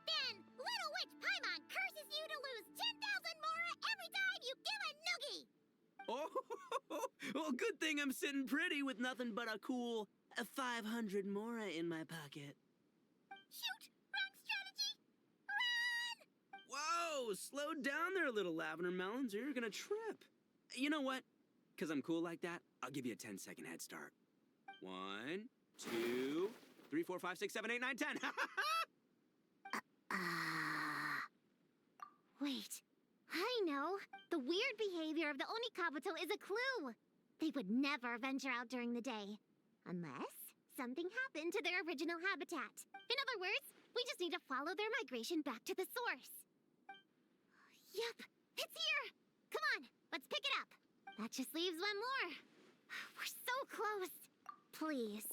S5: Then Little Witch Paimon curses you to lose 10,000 mora every time you give a noogie.
S4: Oh, well, good thing I'm sitting pretty with nothing but a cool 500 mora in my pocket.
S5: Shoot! Wrong strategy! Run!
S4: Whoa, slow down there, little Lavender Melons, or you're gonna trip. You know what? Because I'm cool like that, I'll give you a 10-second head start. 1, 2, 3, 4, 5, 6, 7, 8, 9, 10.
S3: Wait, I know. The weird behavior of the Oni Kabuto is a clue. They would never venture out during the day. Unless something happened to their original habitat. In other words, we just need to follow their migration back to the source. Yup, it's here! Come on, let's pick it up. That just leaves one more. We're so close. Please,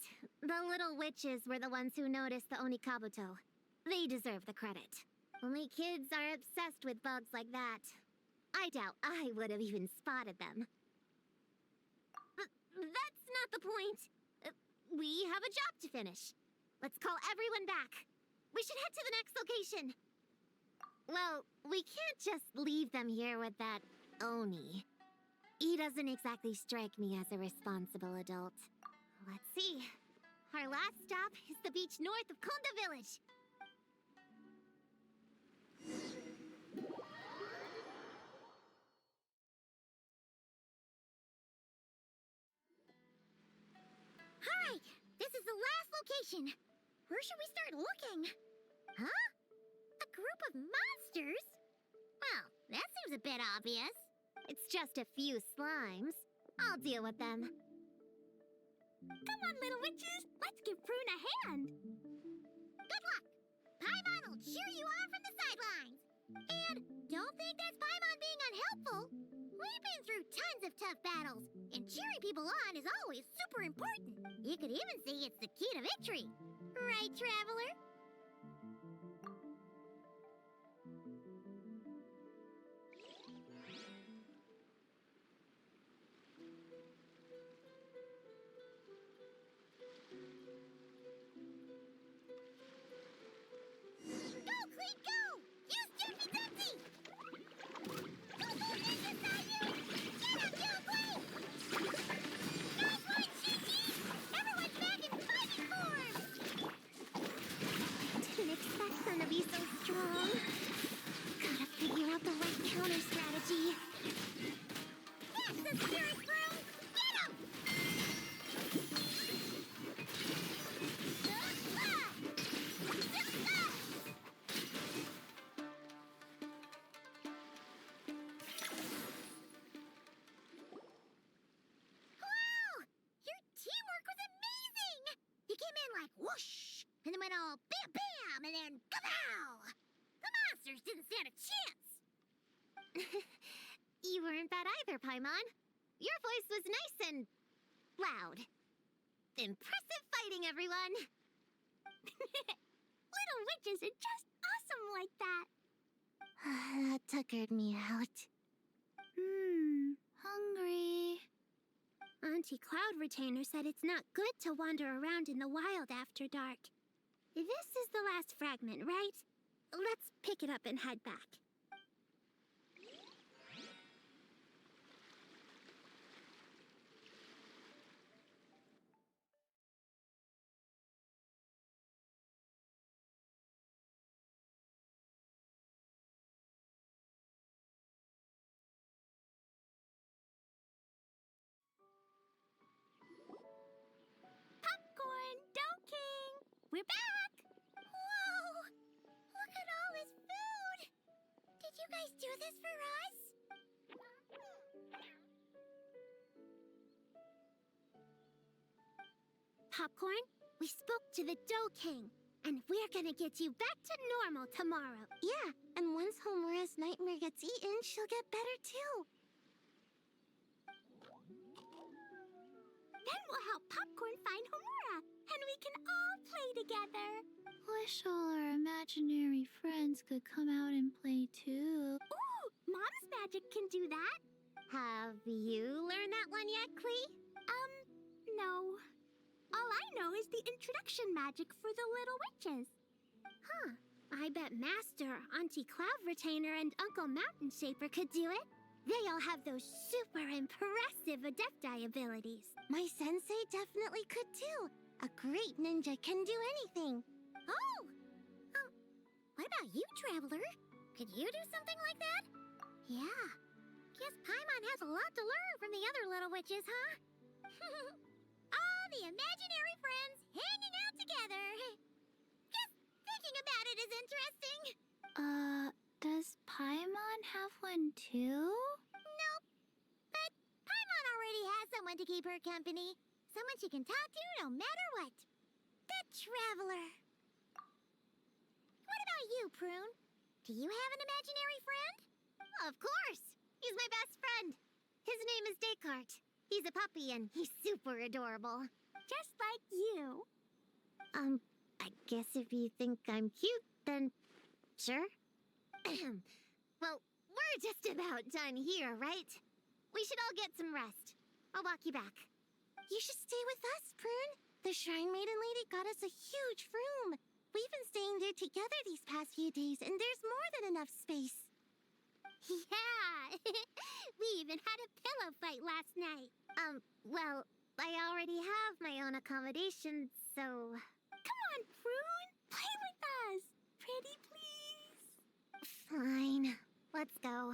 S3: the little witches were the ones who noticed the Oni Kabuto. They deserve the credit. Only kids are obsessed with bugs like that. I doubt I would have even spotted them. That's not the point. We have a job to finish. Let's call everyone back. We should head to the next location. Well, we can't just leave them here with that Oni. He doesn't exactly strike me as a responsible adult. Let's see. Our last stop is the beach north of Konda Village.
S5: Alright, this is the last location. Where should we start looking? Huh? A group of monsters? Well, that seems a bit obvious.
S3: It's just a few slimes. I'll deal with them.
S5: Come on, little witches. Let's give Prune a hand. Good luck. Paimon will cheer you on from the sidelines. And don't think that's Paimon being unhelpful. We've been through tons of tough battles, and cheering people on is always super important. You could even say it's the key to victory. Right, Traveler? Go, Clean, go! Use Dirty Dusty! Go, Ninja Sayu! Get him, Kill Clean! Nice one, Chi-Chi! Everyone's back in fighting form!
S3: Didn't expect them to be so strong. Gotta figure out the right counter strategy.
S5: That's the spirit, Prune! Get him! Wow! Your teamwork was amazing! You came in like whoosh, and then went all bam bam, and then kapow! The monsters didn't stand a chance!
S3: You weren't bad either, Paimon. Your voice was nice and loud. Impressive fighting, everyone!
S5: Little witches are just awesome like that!
S3: That tuckered me out.
S6: Hungry.
S3: Auntie Cloud Retainer said it's not good to wander around in the wild after dark. This is the last fragment, right? Let's pick it up and head back.
S5: Popcorn, Dough King! We're back! Whoa! Look at all this food! Did you guys do this for us?
S3: Popcorn, we spoke to the Dough King, and we're gonna get you back to normal tomorrow. Yeah, and once Homura's nightmare gets eaten, she'll get better too.
S5: Then we'll help Popcorn find Homura, and we can all play together.
S6: Wish all our imaginary friends could come out and play too.
S5: Ooh, Mom's magic can do that.
S3: Have you learned that one yet, Klee?
S5: No. All I know is the introduction magic for the little witches.
S3: Huh. I bet Master, Auntie Cloud Retainer, and Uncle Mountain Shaper could do it. They all have those super impressive Adepti abilities. My sensei definitely could too. A great ninja can do anything. Oh! What about you, Traveler? Could you do something like that? Yeah. Guess Paimon has a lot to learn from the other little witches, huh? All the imaginary friends hanging out together. Just thinking about it is interesting.
S6: Does Paimon have one too?
S3: Nope. But Paimon already has someone to keep her company. Someone she can talk to no matter what. The Traveler. What about you, Prune? Do you have an imaginary friend? Of course. He's my best friend. His name is Descartes. He's a puppy and he's super adorable.
S5: Just like you.
S3: I guess if you think I'm cute, then sure. Well, we're just about done here, right? We should all get some rest. I'll walk you back. You should stay with us, Prune. The Shrine Maiden Lady got us a huge room. We've been staying there together these past few days, and there's more than enough space.
S5: Yeah! We even had a pillow fight last night.
S3: Well, I already have my own accommodation, so...
S5: Come on, Prune! Play with us! Pretty please!
S3: Fine. Let's go.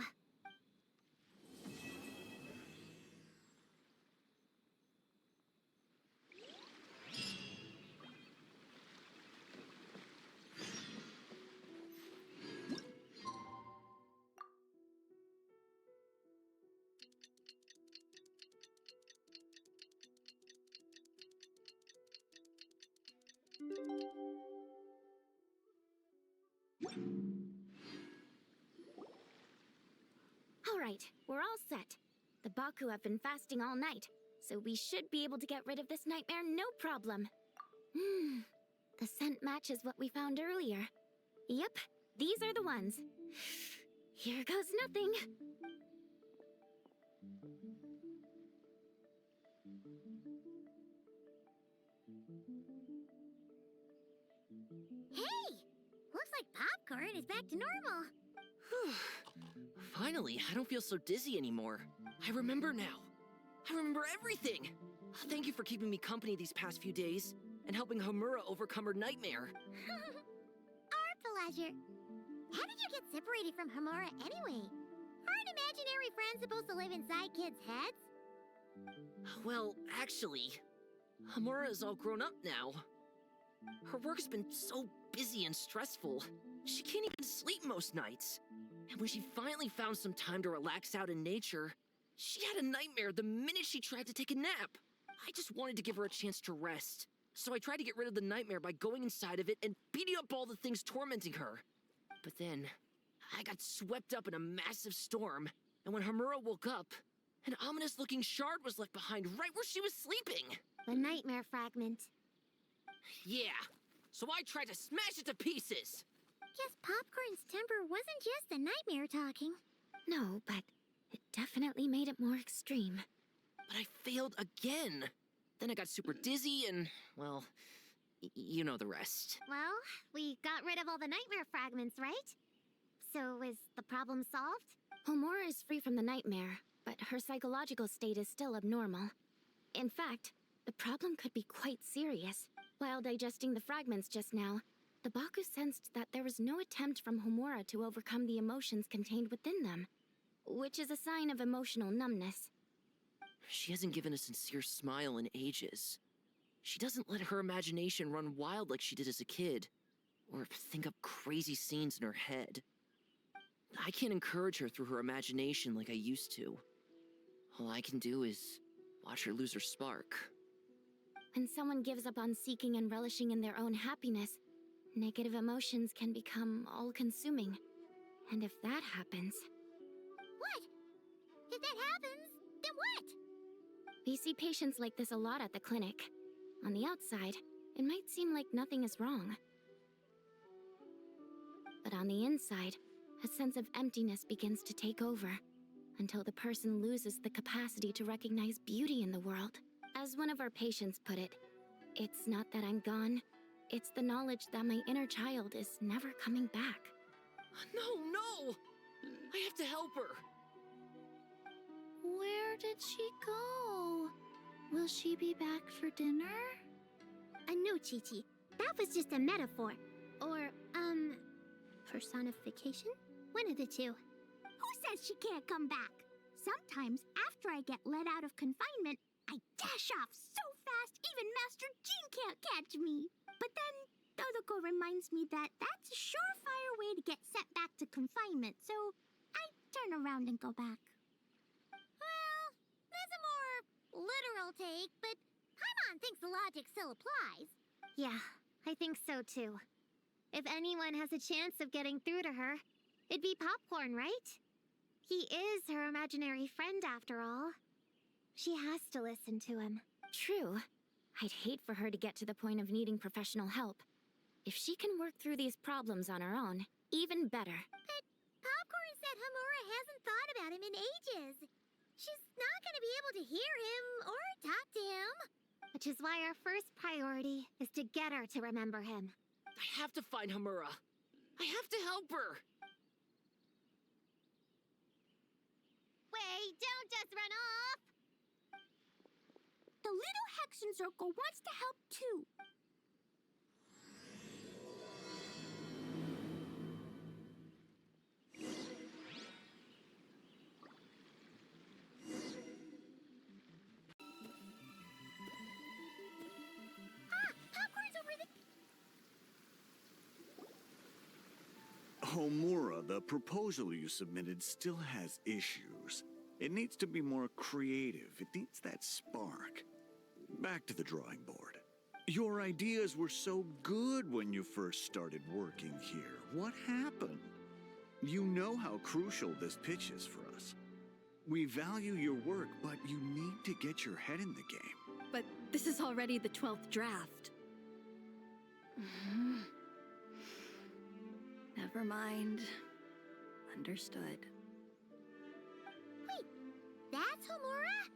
S2: All right, we're all set. The Baku have been fasting all night, so we should be able to get rid of this nightmare no problem. The scent matches what we found earlier. Yep, these are the ones. Here goes nothing.
S3: Hey! Looks like Popcorn is back to normal.
S7: Whew. Finally, I don't feel so dizzy anymore. I remember now. I remember everything. Thank you for keeping me company these past few days and helping Homura overcome her nightmare.
S3: Our pleasure. How did you get separated from Homura anyway? Aren't imaginary friends supposed to live inside kids' heads?
S7: Well, actually, Homura is all grown up now. Her work's been so busy and stressful, she can't even sleep most nights. And when she finally found some time to relax out in nature, she had a nightmare the minute she tried to take a nap. I just wanted to give her a chance to rest. So I tried to get rid of the nightmare by going inside of it and beating up all the things tormenting her. But then, I got swept up in a massive storm, and when Homura woke up, an ominous-looking shard was left behind right where she was sleeping.
S3: The nightmare fragment.
S7: Yeah, so I tried to smash it to pieces.
S3: Guess Popcorn's temper wasn't just the nightmare talking.
S2: No, but it definitely made it more extreme.
S7: But I failed again. Then I got super dizzy and, well, you know the rest.
S3: Well, we got rid of all the nightmare fragments, right? So is the problem solved?
S2: Homura is free from the nightmare, but her psychological state is still abnormal. In fact, the problem could be quite serious. While digesting the fragments just now, the Baku sensed that there was no attempt from Homura to overcome the emotions contained within them, which is a sign of emotional numbness.
S7: She hasn't given a sincere smile in ages. She doesn't let her imagination run wild like she did as a kid, or think up crazy scenes in her head. I can't encourage her through her imagination like I used to. All I can do is watch her lose her spark.
S2: When someone gives up on seeking and relishing in their own happiness, negative emotions can become all-consuming. And if that happens...
S3: What? If that happens, then what?
S2: We see patients like this a lot at the clinic. On the outside, it might seem like nothing is wrong. But on the inside, a sense of emptiness begins to take over, until the person loses the capacity to recognize beauty in the world. As one of our patients put it, it's not that I'm gone, it's the knowledge that my inner child is never coming back.
S7: No! I have to help her!
S6: Where did she go? Will she be back for dinner?
S3: No, Chi-Chi. That was just a metaphor. Or, personification? One of the two.
S5: Who says she can't come back? Sometimes, after I get let out of confinement, I dash off so fast even Master Jean can't catch me. But then, Dodoco reminds me that that's a surefire way to get sent back to confinement, so I turn around and go back.
S3: Well, that's a more literal take, but Paimon thinks the logic still applies. Yeah, I think so too. If anyone has a chance of getting through to her, it'd be Popcorn, right? He is her imaginary friend after all. She has to listen to him.
S2: True. I'd hate for her to get to the point of needing professional help. If she can work through these problems on her own, even better.
S3: But Popcorn said Homura hasn't thought about him in ages. She's not gonna be able to hear him or talk to him. Which is why our first priority is to get her to remember him.
S7: I have to find Homura. I have to help her!
S3: Wait, don't just run off!
S5: The little Hexen Circle wants to help too.
S3: Popcorn's over the...
S8: Homura, the proposal you submitted still has issues. It needs to be more creative. It needs that spark. Back to the drawing board. Your ideas were so good when you first started working here. What happened? You know how crucial this pitch is for us. We value your work, but you need to get your head in the game.
S1: But this is already the 12th draft. Never mind. Understood.
S3: Wait, that's Homura?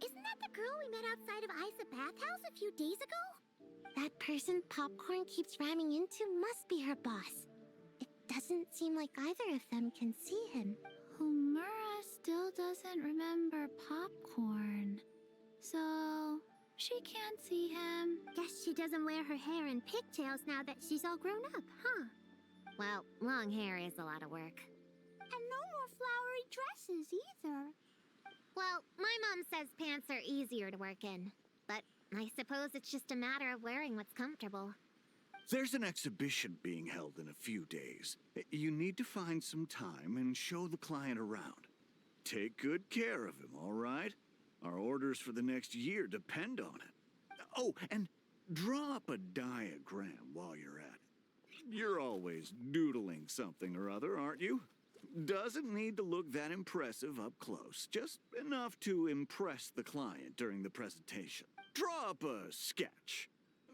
S3: Isn't that the girl we met outside of Isa Bathhouse a few days ago? That person Popcorn keeps ramming into must be her boss. It doesn't seem like either of them can see him.
S6: Homura still doesn't remember Popcorn. So, she can't see him.
S3: Guess she doesn't wear her hair in pigtails now that she's all grown up, huh? Well, long hair is a lot of work.
S5: And no more flowery dresses either.
S3: Well, my mom says pants are easier to work in. But I suppose it's just a matter of wearing what's comfortable.
S8: There's an exhibition being held in a few days. You need to find some time and show the client around. Take good care of him, all right? Our orders for the next year depend on it. Oh, and draw up a diagram while you're at it. You're always doodling something or other, aren't you? Doesn't need to look that impressive up close. Just enough to impress the client during the presentation. Draw up a sketch.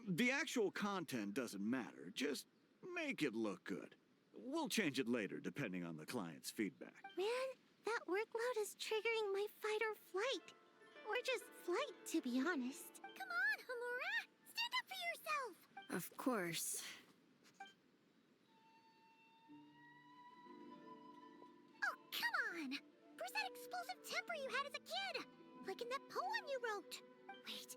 S8: The actual content doesn't matter. Just make it look good. We'll change it later, depending on the client's feedback.
S3: Man, that workload is triggering my fight or flight. Or just flight, to be honest. Come on, Homura! Stand up for yourself!
S1: Of course.
S3: Oh, come on! Where's that explosive temper you had as a kid? Like in that poem you wrote. Wait,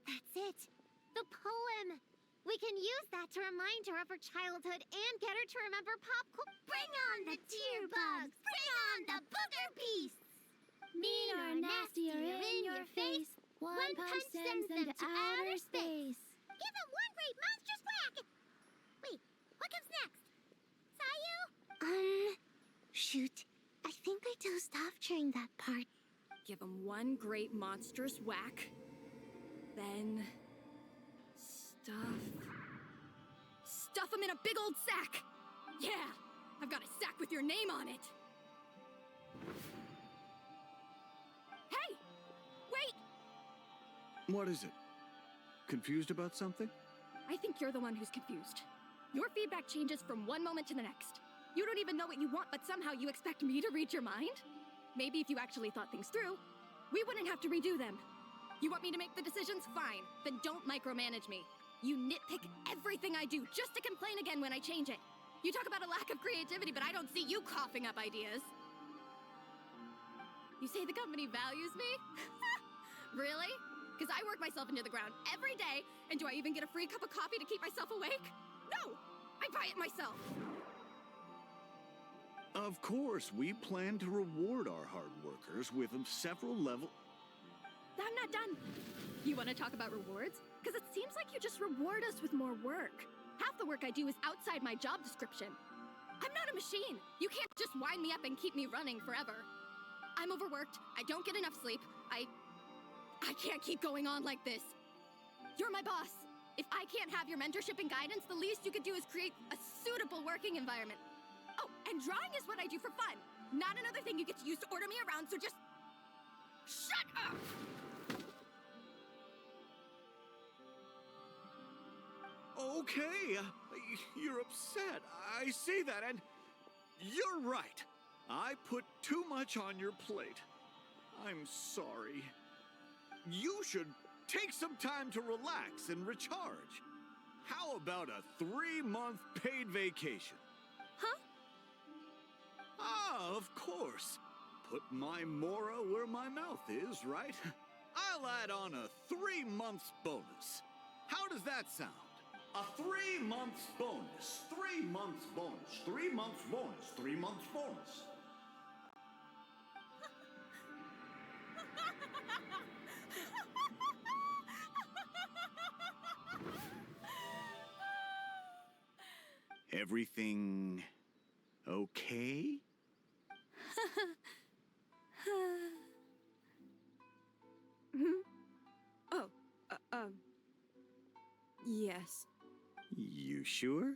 S3: that's it. The poem. We can use that to remind her of her childhood and get her to remember pop culture.
S5: Bring on the tear bugs! Bring on the booger beasts! Mean or nasty or in your face, one punch sends them to outer space.
S3: Give them one great monstrous whack! Wait, what comes next? Sayu?
S6: Shoot. I think I dozed off during that part.
S1: Give him one great monstrous whack. Then... Stuff him in a big old sack! Yeah! I've got a sack with your name on it! Hey! Wait!
S8: What is it? Confused about something?
S1: I think you're the one who's confused. Your feedback changes from one moment to the next. You don't even know what you want, but somehow you expect me to read your mind? Maybe if you actually thought things through, we wouldn't have to redo them. You want me to make the decisions? Fine. Then don't micromanage me. You nitpick everything I do just to complain again when I change it. You talk about a lack of creativity, but I don't see you coughing up ideas. You say the company values me? Really? Because I work myself into the ground every day, and do I even get a free cup of coffee to keep myself awake? No! I buy it myself!
S8: Of course, we plan to reward our hard workers with several level...
S1: I'm not done. You want to talk about rewards? Because it seems like you just reward us with more work. Half the work I do is outside my job description. I'm not a machine. You can't just wind me up and keep me running forever. I'm overworked. I don't get enough sleep. I can't keep going on like this. You're my boss. If I can't have your mentorship and guidance, the least you could do is create a suitable working environment. Oh, and drawing is what I do for fun. Not another thing you get to use to order me around, so just... shut up!
S8: Okay, you're upset. I see that, and you're right. I put too much on your plate. I'm sorry. You should take some time to relax and recharge. How about a 3-month paid vacation?
S1: Huh?
S8: Ah, of course. Put my mora where my mouth is, right? I'll add on a 3 months bonus. How does that sound? A 3 months bonus, 3 months bonus, 3 months bonus, 3 months bonus. Everything okay?
S1: Oh, yes.
S8: You sure?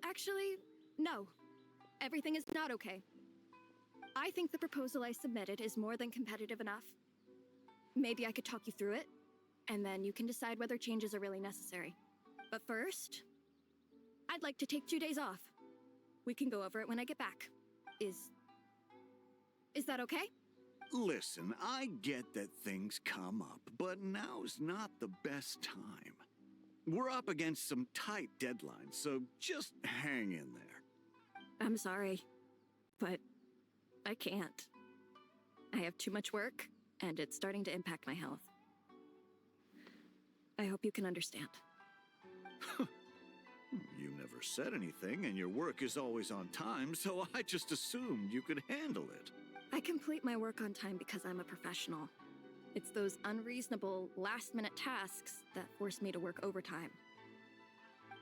S1: Actually, no. Everything is not okay. I think the proposal I submitted is more than competitive enough. Maybe I could talk you through it, and then you can decide whether changes are really necessary. But first, I'd like to take 2 days off. We can go over it when I get back. Is that okay?
S8: Listen, I get that things come up, but now's not the best time. We're up against some tight deadlines, so just hang in there.
S1: I'm sorry, but I can't. I have too much work, and it's starting to impact my health. I hope you can understand.
S8: You never said anything, and your work is always on time, so I just assumed you could handle it.
S1: I complete my work on time because I'm a professional. It's those unreasonable, last-minute tasks that force me to work overtime.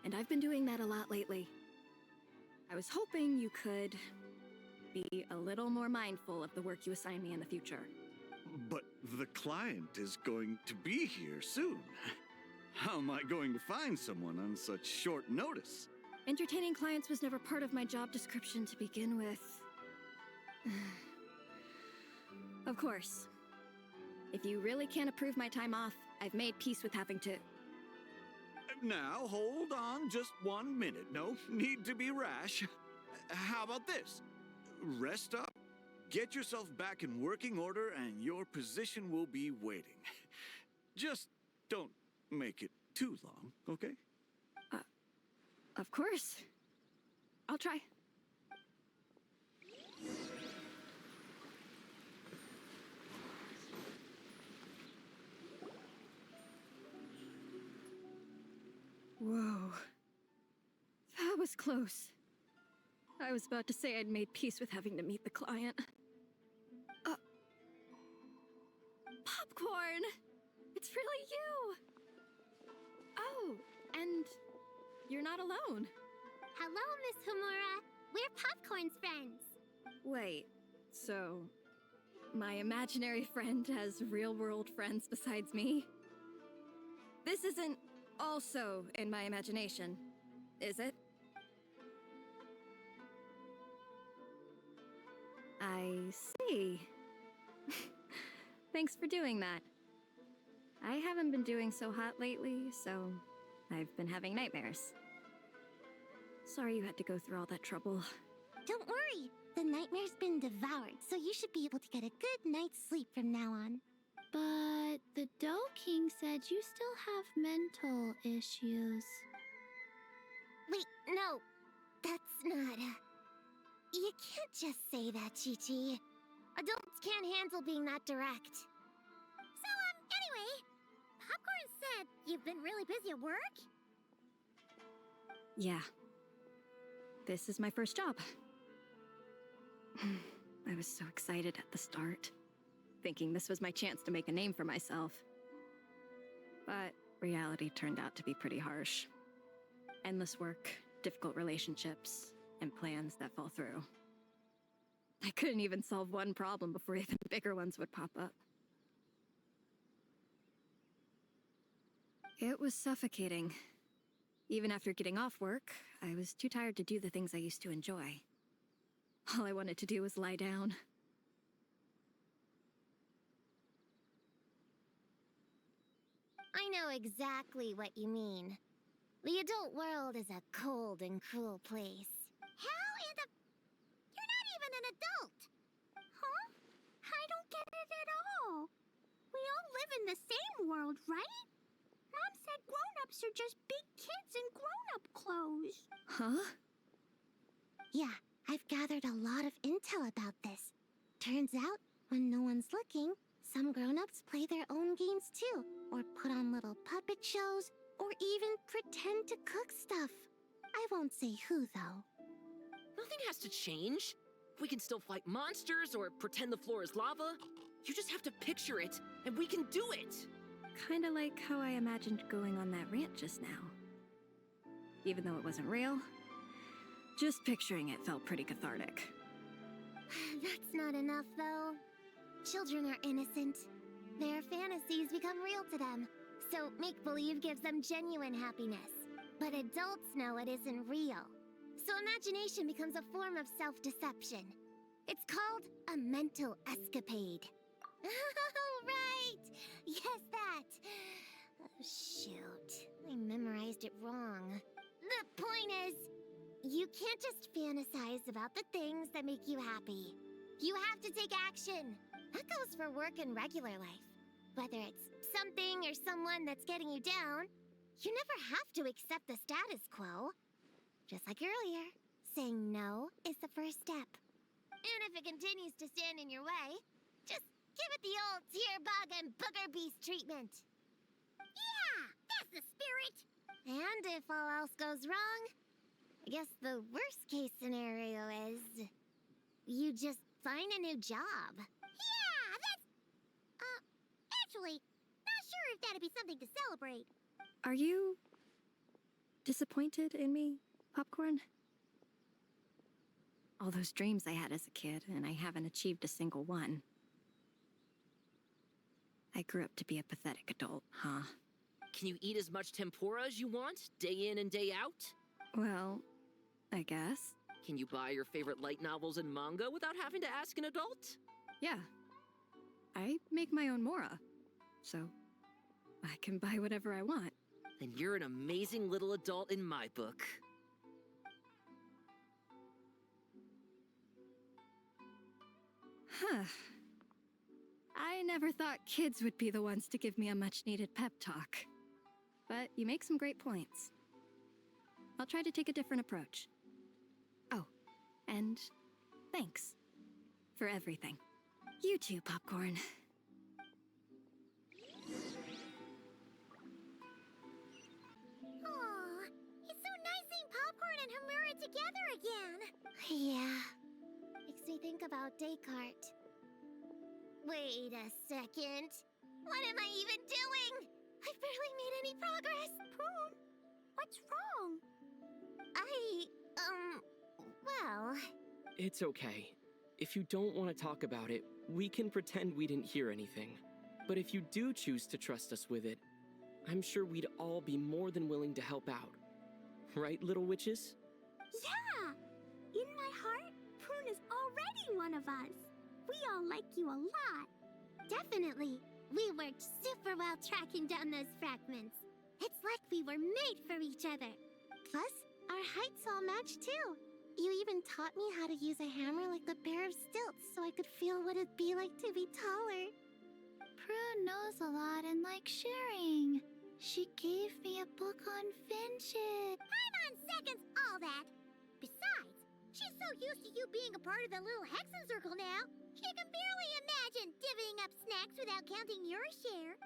S1: And I've been doing that a lot lately. I was hoping you could be a little more mindful of the work you assign me in the future.
S8: But the client is going to be here soon. How am I going to find someone on such short notice?
S1: Entertaining clients was never part of my job description to begin with. Of course. If you really can't approve my time off, I've made peace with having to...
S8: Now, hold on just 1 minute. No need to be rash. How about this? Rest up, get yourself back in working order, and your position will be waiting. Just don't make it too long, okay?
S1: Of course. I'll try. Whoa. That was close. I was about to say I'd made peace with having to meet the client. Popcorn! It's really you! Oh, and you're not alone.
S3: Hello, Miss Homura. We're Popcorn's friends.
S1: Wait, so my imaginary friend has real-world friends besides me? This isn't also in my imagination, is it? I see. Thanks for doing that. I haven't been doing so hot lately, so I've been having nightmares. Sorry you had to go through all that trouble.
S3: Don't worry. The nightmare's been devoured, so you should be able to get a good night's sleep from now on.
S6: But the Dough King said you still have mental issues.
S3: Wait, no. That's not... You can't just say that, Chi-Chi. Adults can't handle being that direct. So, anyway, Popcorn said you've been really busy at work?
S1: Yeah. This is my first job. I was so excited at the start, thinking this was my chance to make a name for myself. But reality turned out to be pretty harsh. Endless work, difficult relationships, and plans that fall through. I couldn't even solve one problem before even bigger ones would pop up. It was suffocating. Even after getting off work, I was too tired to do the things I used to enjoy. All I wanted to do was lie down.
S3: I know exactly what you mean. The adult world is a cold and cruel place. How in the... You're not even an adult!
S5: Huh? I don't get it at all. We all live in the same world, right? Mom said grown-ups are just big kids in grown-up clothes.
S1: Huh?
S3: Yeah, I've gathered a lot of intel about this. Turns out, when no one's looking, some grown-ups play their own games too, or put on little puppet shows, or even pretend to cook stuff. I won't say who, though.
S7: Nothing has to change. We can still fight monsters or pretend the floor is lava. You just have to picture it, and we can do it!
S1: Kinda like how I imagined going on that rant just now. Even though it wasn't real, just picturing it felt pretty cathartic.
S3: That's not enough, though. Children are innocent. Their fantasies become real to them, so make-believe gives them genuine happiness. But adults know it isn't real. So imagination becomes a form of self-deception. It's called a mental escapade. Oh, right! Yes, that! Oh, shoot. I memorized it wrong. The point is, you can't just fantasize about the things that make you happy. You have to take action. That goes for work and regular life. Whether it's something or someone that's getting you down, you never have to accept the status quo. Just like earlier, saying no is the first step. And if it continues to stand in your way, just give it the old tear bug and booger beast treatment.
S5: Yeah, that's the spirit.
S3: And if all else goes wrong, I guess the worst case scenario is you just find a new job.
S5: Yeah, that's... actually, not sure if that'd be something to celebrate.
S1: Are you disappointed in me, Popcorn? All those dreams I had as a kid, and I haven't achieved a single one. I grew up to be a pathetic adult, huh?
S7: Can you eat as much tempura as you want, day in and day out?
S1: Well, I guess.
S7: Can you buy your favorite light novels and manga without having to ask an adult?
S1: Yeah. I make my own mora, so I can buy whatever I want.
S7: Then you're an amazing little adult in my book.
S1: Huh. I never thought kids would be the ones to give me a much-needed pep talk.
S9: but you make some great points. I'll try to take a different approach. Oh, and thanks for everything. You too, Popcorn.
S5: Aw, it's so nice seeing Popcorn and Hamura together again.
S3: Yeah. Makes me think about Descartes. Wait a second. What am I even doing? I've barely made any progress.
S5: Prune, what's wrong?
S3: Well...
S7: It's okay. If you don't want to talk about it, we can pretend we didn't hear anything. But if you do choose to trust us with it, I'm sure we'd all be more than willing to help out. Right, little witches?
S5: Yeah! In my heart, Prune is already one of us. We all like you a lot.
S3: Definitely. We worked super well tracking down those fragments. It's like we were made for each other. Plus, our heights all match too. You even taught me how to use a hammer like the Bear of Stilts so I could feel what it'd be like to be taller.
S6: Prune knows a lot and likes sharing. She gave me a book on finches.
S5: Paimon seconds all that. Besides, she's so used to you being a part of the little Hexen Circle now, she can barely imagine divvying up snacks without counting your share.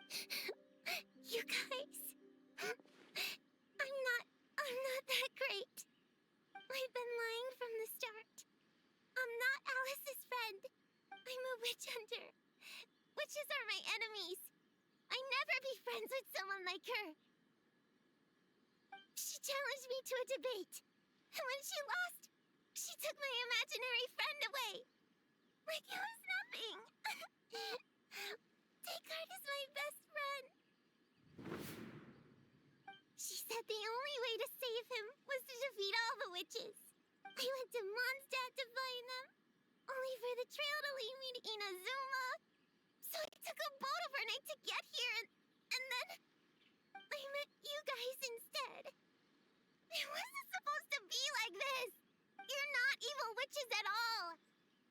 S3: You guys... I'm not that great. I've been lying from the start. I'm not Alice's friend. I'm a witch hunter. Witches are my enemies. I never be friends with someone like her. She challenged me to a debate. And when she lost, she took my imaginary friend away. Like it was nothing. Descartes is my best friend. She said the only way to save him was to defeat all the witches. I went to Mondstadt to find them, only for the trail to lead me to Inazuma. So I took a boat overnight to get here, and then I met you guys instead. It wasn't supposed to be like this. You're not evil witches at all.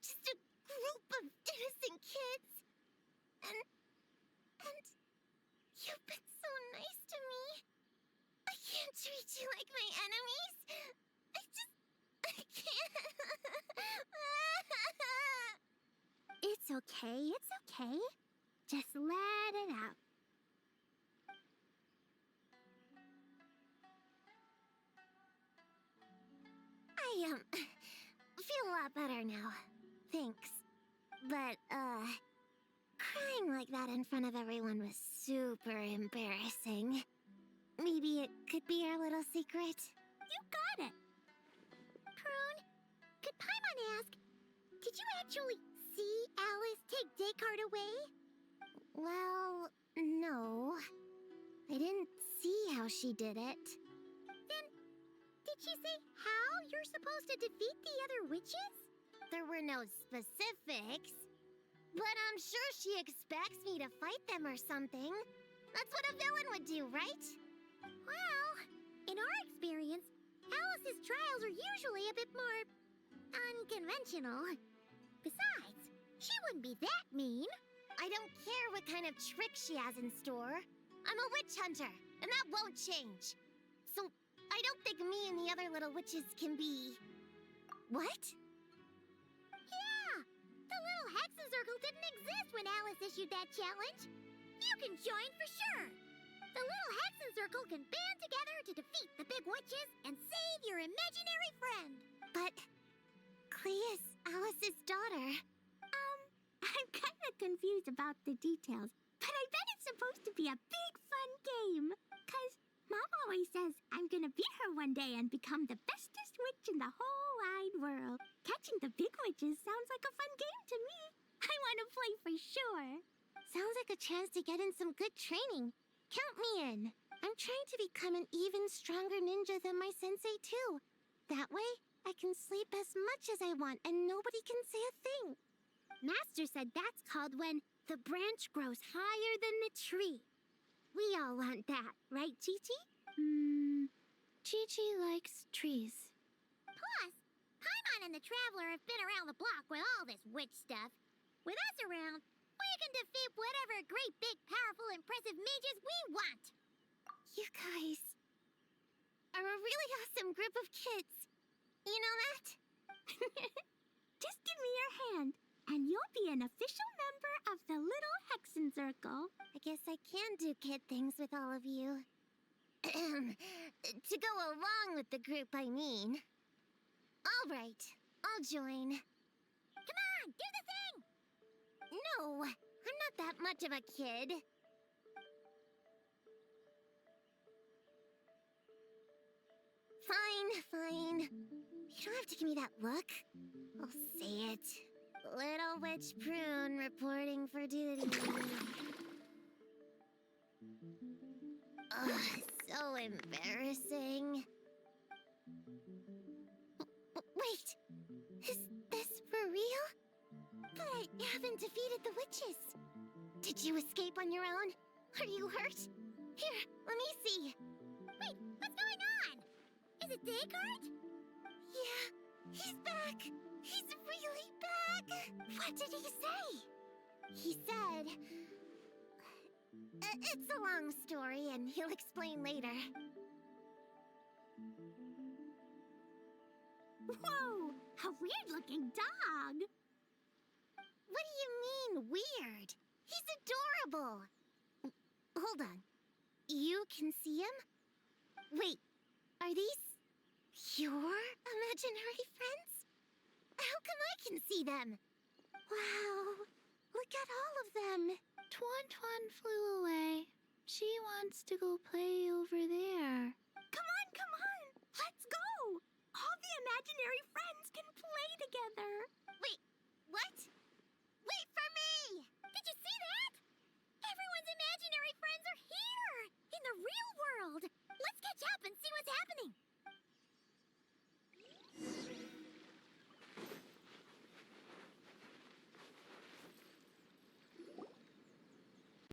S3: Just a group of innocent kids. And you've been so nice to me. I can't treat you like my enemies. I can't.
S5: It's okay, it's okay. Just let it out.
S3: I feel a lot better now. Thanks. But, crying like that in front of everyone was super embarrassing. Maybe it could be our little secret.
S5: You got it. Prune, could Paimon ask, did you actually see Alice take Descartes away?
S3: Well, no. I didn't see how she did it.
S5: Then, did she say how you're supposed to defeat the other witches?
S3: There were no specifics. But I'm sure she expects me to fight them or something. That's what a villain would do, right?
S5: Well, in our experience, Alice's trials are usually a bit more unconventional. Besides, she wouldn't be that mean.
S3: I don't care what kind of trick she has in store. I'm a witch hunter, and that won't change. So, I don't think me and the other little witches can be... What?
S5: Yeah! The little Hexen Circle didn't exist when Alice issued that challenge. You can join for sure. The little Hexen Circle can band together to defeat the big witches and save your imaginary friend.
S3: But... Clea's Alice's daughter.
S5: I'm kind of confused about the details, but I bet it's supposed to be a big fun game. 'Cause Mom always says I'm gonna beat her one day and become the bestest witch in the whole wide world. Catching the big witches sounds like a fun game to me. I want to play for sure.
S3: Sounds like a chance to get in some good training. Count me in. I'm trying to become an even stronger ninja than my sensei, too. That way, I can sleep as much as I want and nobody can say a thing.
S5: Master said that's called when the branch grows higher than the tree. We all want that, right, Chi-Chi?
S6: Chi-Chi likes trees.
S5: Plus, Paimon and the Traveler have been around the block with all this witch stuff. With us around, we can defeat whatever great, big, powerful, impressive mages we want.
S3: You guys are a really awesome group of kids. You know that?
S5: Just give me your hand, and you'll be an official member of the Little Hexen Circle.
S3: I guess I can do kid things with all of you. To go along with the group, I mean. All right, I'll join. Come on, do the thing! No, I'm not that much of a kid. Fine. You don't have to give me that look. I'll say it. Little Witch Prune reporting for duty. Ugh, so embarrassing. Wait, is this for real? But I haven't defeated the witches. Did you escape on your own? Are you hurt? Here, let me see. Wait, what's going on? Is it Descartes? Yeah, he's back. He's really back. What did he say? He said... it's a long story, and he'll explain later.
S5: Whoa! A weird-looking dog!
S3: What do you mean, weird? He's adorable! Hold on. You can see him? Wait, are these your imaginary friends? How come I can see them? Wow, look at all of them.
S6: Tuan flew away. She wants to go play over there.
S5: Come on! Let's go! All the imaginary friends can play together!
S3: Wait, what? Wait for me! Did you see that? Everyone's imaginary friends are here! In the real world! Let's catch up and see what's happening!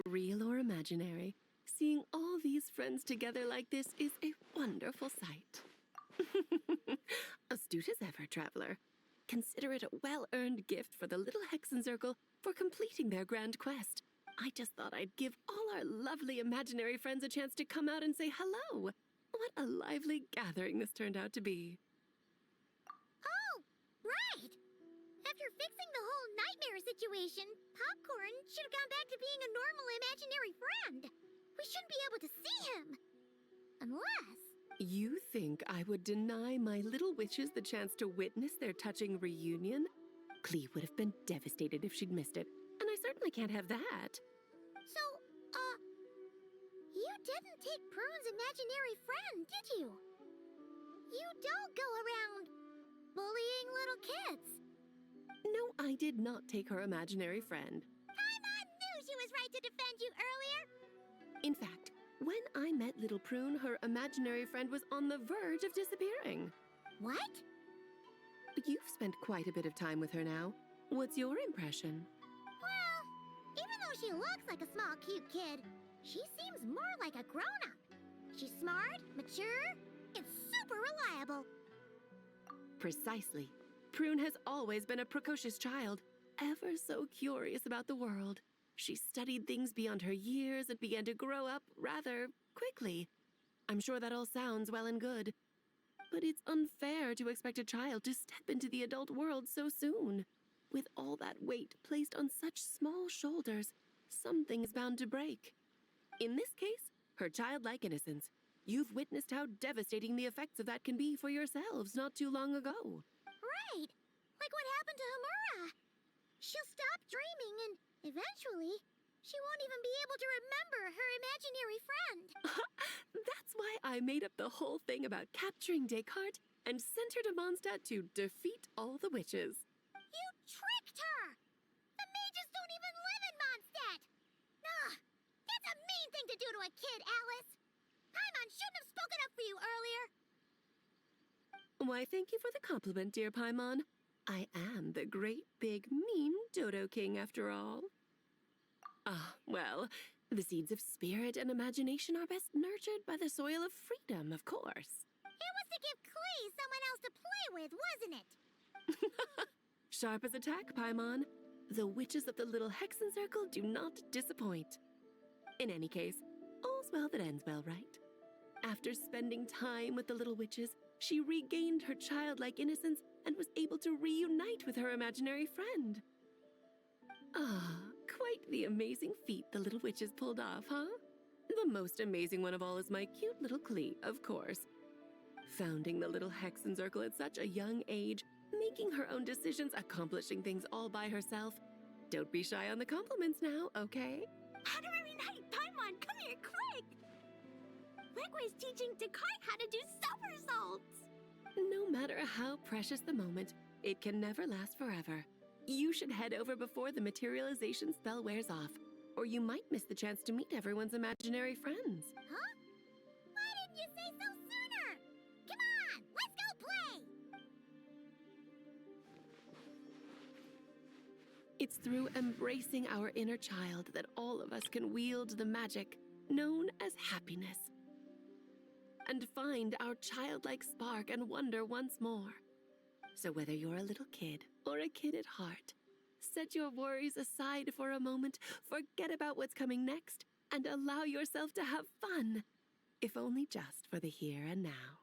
S10: Real or imaginary, seeing all these friends together like this is a wonderful sight. Astute as ever, traveler. Consider it a well-earned gift for the Little Hexen Circle for completing their grand quest. I just thought I'd give all our lovely imaginary friends a chance to come out and say hello. What a lively gathering this turned out to be.
S3: Oh, right! After fixing the whole nightmare situation, Popcorn should have gone back to being a normal imaginary friend. We shouldn't be able to see him. Unless...
S10: You think I would deny my little witches the chance to witness their touching reunion? Clee would have been devastated if she'd missed it, and I certainly can't have that.
S3: So, you didn't take Prune's imaginary friend, did you? You don't go around bullying little kids.
S10: No, I did not take her imaginary friend.
S3: Paimon knew she was right to defend you earlier.
S10: In fact, when I met Little Prune, her imaginary friend was on the verge of disappearing.
S3: What?
S10: You've spent quite a bit of time with her now. What's your impression?
S3: Well, even though she looks like a small, cute kid, she seems more like a grown-up. She's smart, mature, and super reliable.
S10: Precisely. Prune has always been a precocious child, ever so curious about the world. She studied things beyond her years and began to grow up rather quickly. I'm sure that all sounds well and good. But it's unfair to expect a child to step into the adult world so soon. With all that weight placed on such small shoulders, something is bound to break. In this case, her childlike innocence. You've witnessed how devastating the effects of that can be for yourselves not too long ago.
S3: Right. Like what happened to Hamura. She'll stop dreaming and eventually she won't even be able to remember her imaginary friend.
S10: That's why I made up the whole thing about capturing Descartes and sent her to Mondstadt to defeat all the witches.
S3: You tricked her! The mages don't even live in Mondstadt! Ugh, that's a mean thing to do to a kid, Alice! Paimon shouldn't have spoken up for you earlier!
S10: Why, thank you for the compliment, dear Paimon. I am the great, big, mean Dodo King, after all. Ah, well, the seeds of spirit and imagination are best nurtured by the soil of freedom, of course.
S3: It was to give Clee someone else to play with, wasn't it?
S10: Sharp as a tack, Paimon. The witches of the Little Hexen Circle do not disappoint. In any case, all's well that ends well, right? After spending time with the little witches, she regained her childlike innocence and was able to reunite with her imaginary friend. Ah, quite the amazing feat the little witches pulled off, huh? The most amazing one of all is my cute little Klee, of course. Founding the little Hexen Circle at such a young age, making her own decisions, accomplishing things all by herself. Don't be shy on the compliments now, okay?
S5: Honorary Knight Paimon, come here quick! Liquid's teaching Dekai how to do somersaults!
S10: No matter how precious the moment, it can never last forever. You should head over before the materialization spell wears off, or you might miss the chance to meet everyone's imaginary friends.
S5: Huh? Why didn't you say so sooner? Come on, let's go play!
S10: It's through embracing our inner child that all of us can wield the magic known as happiness. And find our childlike spark and wonder once more. So whether you're a little kid or a kid at heart, set your worries aside for a moment, forget about what's coming next, and allow yourself to have fun, if only just for the here and now.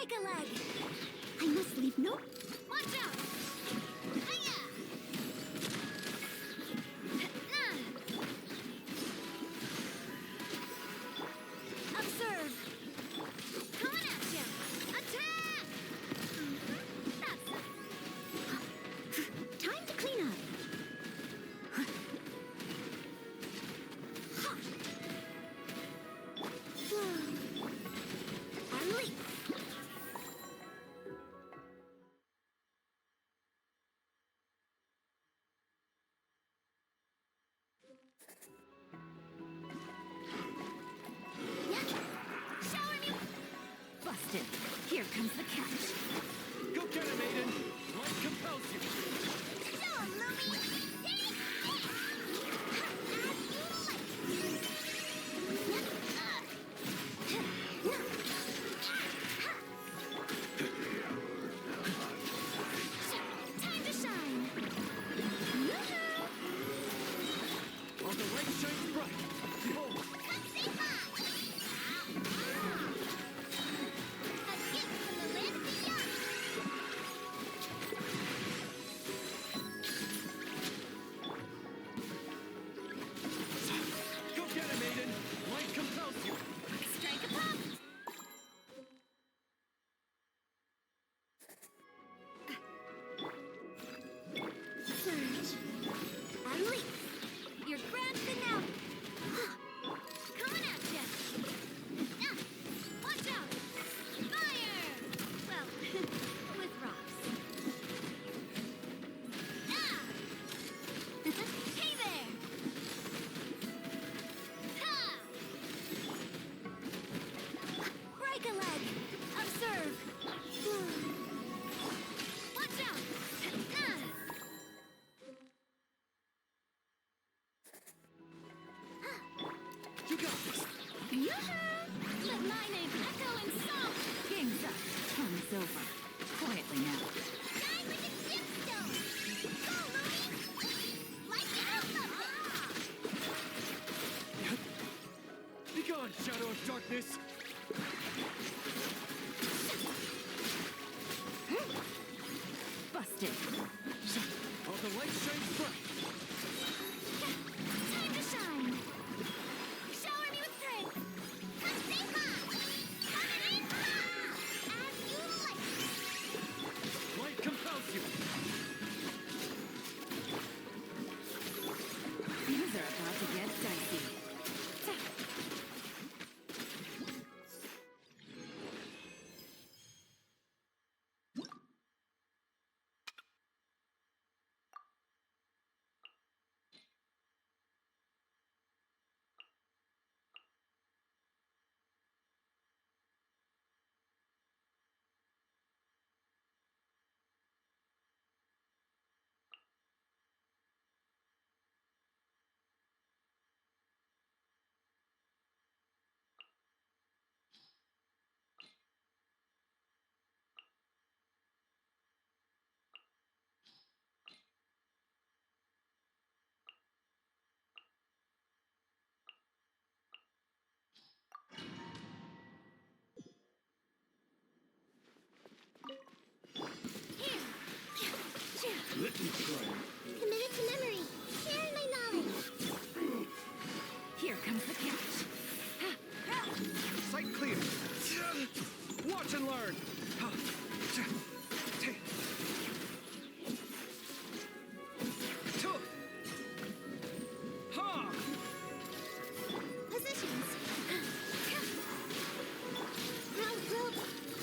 S1: Break a leg.
S3: I must leave no... Watch out! Hiya!
S1: Observe.
S3: Coming at you! Attack! That's it.
S1: Time to clean up. And leap.
S9: Busted. Here comes the catch.
S11: Go get him, Aiden! Light compels you!
S3: Show 'em, Lumi!
S1: Time to shine.
S11: While the light shines bright, behold!
S3: A gift from the land beyond!
S11: Go get him, Aiden! Light compels you!
S1: Strike a pop. Surge. And leap. Your grand finale.
S3: Coming at ya! Watch out! Fire!
S1: Well, with rocks.
S3: Hey there! Ha!
S1: Break a leg. Observe.
S3: Watch out!
S11: You got this!
S1: Let my name echo in song.
S9: Game's up. Time's over. Quietly now.
S3: Shine like a gemstone! Go, Lumi! Like it or love it!
S11: Be gone, shadow of darkness!
S9: Busted.
S11: While the light shines bright,
S1: Time to shine. Shower me with strength.
S3: Coming in hot! As you like!
S11: light compels you!
S9: Things are about to get dicey.
S8: Let me try.
S3: Committed to memory! Share my knowledge!
S9: Here comes the catch.
S11: Sight clear! Watch and learn!
S3: Positions! Rope!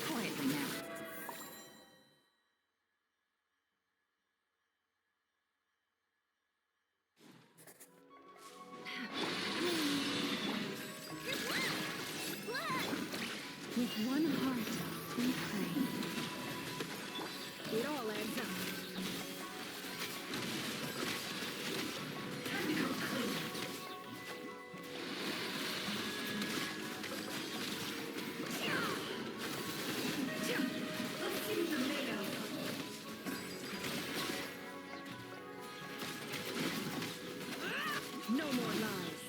S9: Quietly now. With one heart, we pray.
S10: It all adds up. No more lies.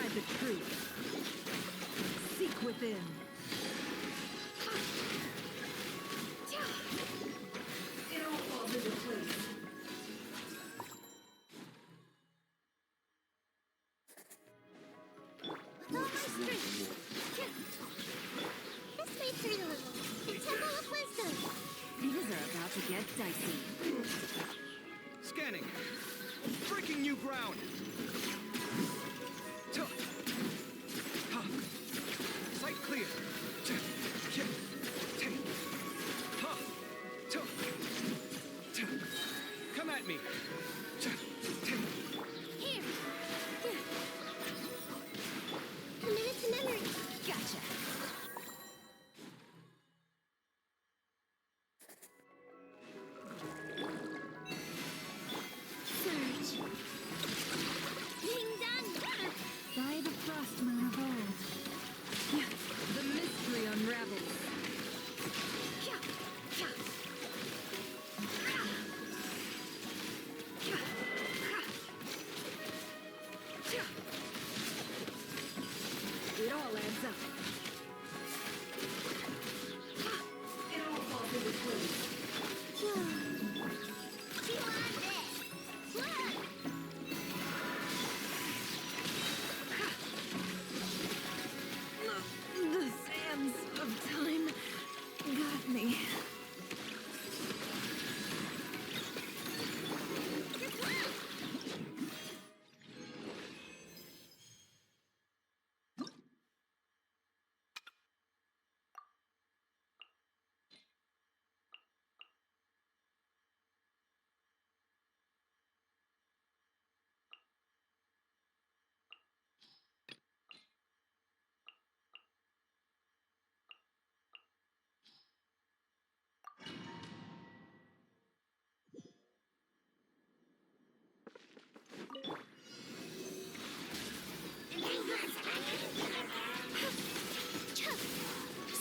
S12: said the truth. Seek within. It all falls into place.
S3: With all my strength. This way through. The Temple of Wisdom.
S12: Things are about to get dicey.
S11: Scanning. Breaking new ground. Sight clear. Come at me.
S3: Here. Commit to memory.
S12: Gotcha.
S3: Surge. Ding dong.
S12: By the frost moon of old. The mystery unravels. It all adds up. It all falls into place.
S3: Chew on this. Look.
S12: The sands of time got me.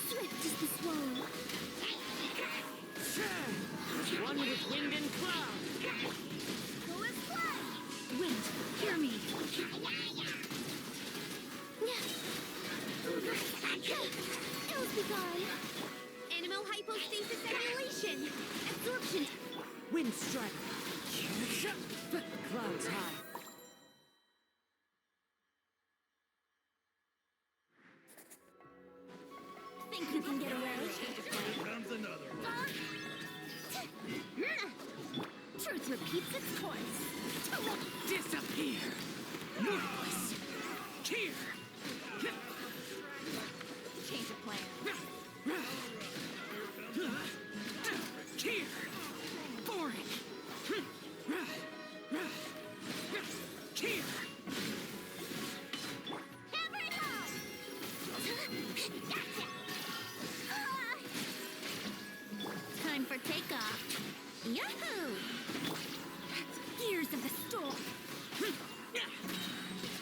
S3: Swift is the swallow.
S7: One with wind and cloud.
S3: Who is blood?
S12: Wind, hear me.
S3: Ills be gone. Animal hypostasis emulation. Absorption.
S12: Wind strike. Clouds high.
S3: Think you can get away?
S11: Comes another one.
S3: Truth repeats its course.
S7: Disappear. Worthless. Here.
S12: Change of plan.
S7: Here. Boring. Here.
S3: Hammer it home! Gotcha! Time for takeoff. Yahoo! Gears of the storm.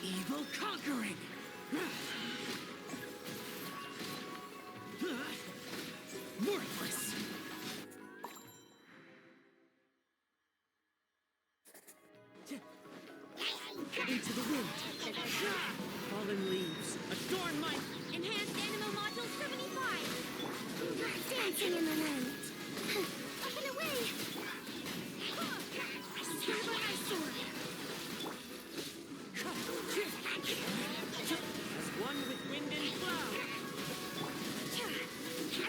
S7: Evil conquering. Worthless. Into the wind. Fallen leaves. Adorn my...
S3: Enhanced Animal Module 75. Dancing in the wind. Up and away. Here by my sword.
S7: As one with wind and cloud.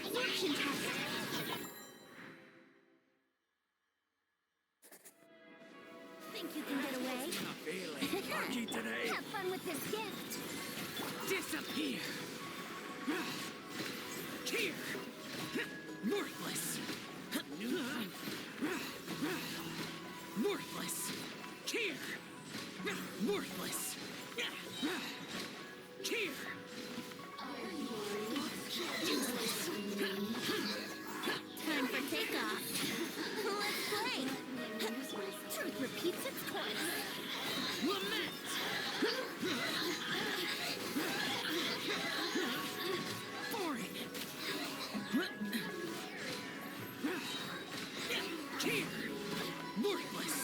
S3: Absorption test. Think you can get away?
S11: Feeling lucky today.
S3: Have fun with this gift.
S7: Disappear. Here. Worthless. Worthless. Here. Worthless. Here. Useless.
S3: Time for takeoff. Let's play. Truth repeats its course.
S7: Lament. Boring. Here. Worthless.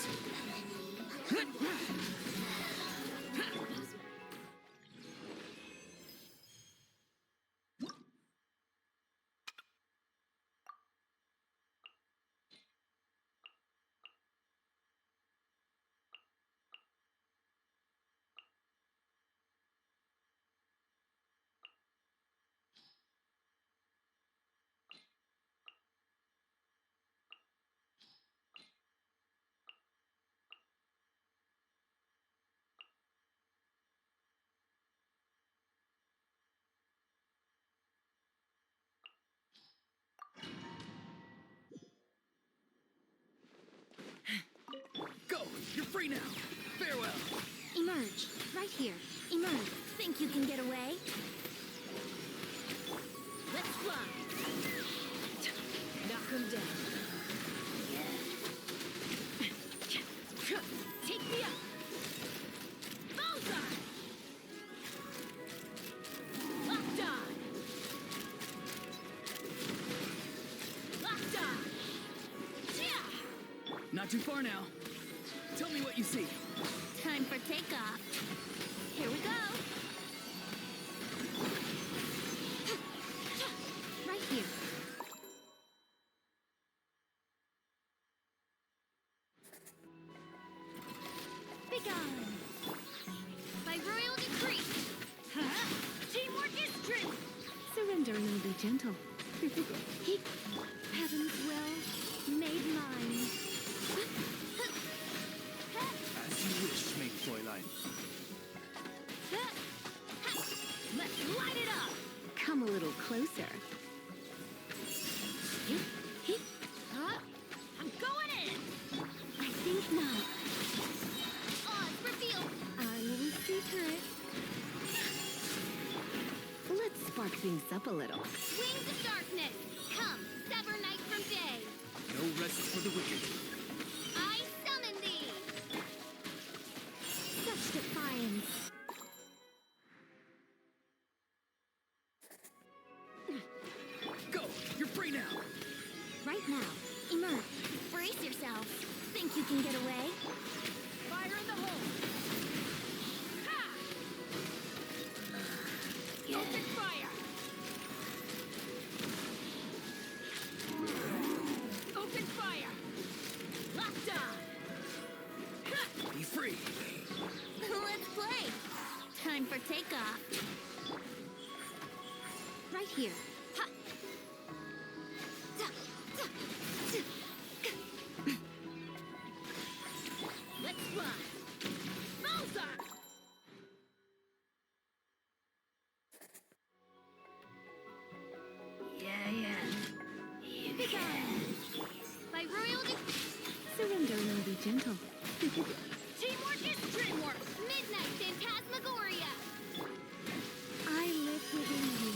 S11: free now. Farewell.
S1: Emerge. Right here. Emerge. Think you can get away?
S2: Let's fly. Knock him down. Take me up. Bullseye. Locked on. Locked on. Yeah.
S11: Not too far now. Tell me what you see.
S1: Time for takeoff. Here we go. Right here. Begone. By royal decree. Teamwork is true.
S9: Surrender and I'll be gentle.
S1: Heaven's will made mine.
S11: As you wish, maid Fräulein.
S2: Let's light it up.
S9: Come a little closer.
S2: I'm going in.
S1: I think not.
S3: Oz, reveal.
S1: Our little secret.
S9: Let's spark things up a little.
S3: Wings of darkness. Come, sever night from day.
S11: No rest for the wicked.
S3: I summon thee.
S1: Such defiance.
S11: Go! You're free now!
S1: Right now. Emerge. Brace yourself. Think you can get away?
S2: Fire in the hole. Ha! Open fire. Open fire. Locked on.
S11: Be free!
S1: Let's play. Time for takeoff. Right here. Ha!
S2: Let's fly. Bullseye.
S3: By royal decree.
S9: Surrender and I'll be gentle.
S3: Teamwork is dreamwork. Midnight Phantasmagoria.
S1: I live within you.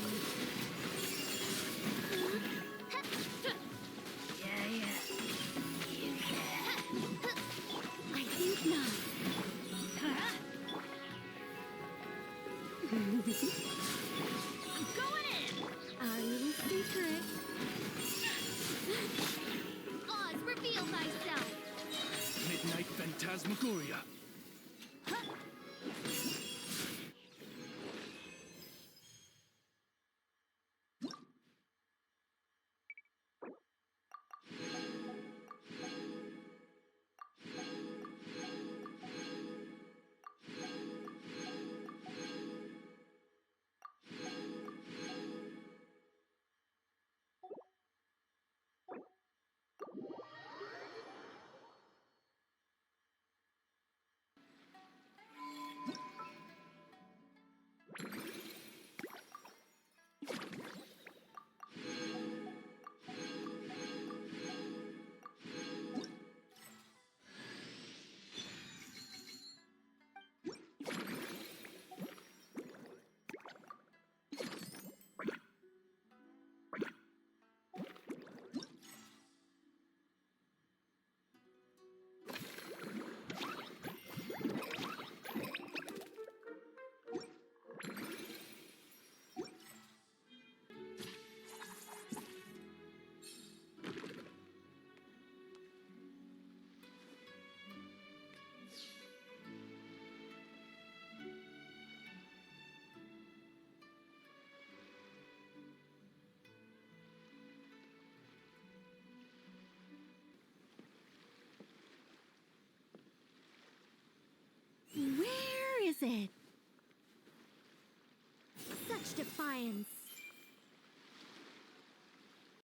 S1: I think not.
S2: I'm going in.
S1: Our little secret.
S3: Oz, reveal thyself.
S11: Midnight Phantasmagoria.
S1: Where is it? Such defiance.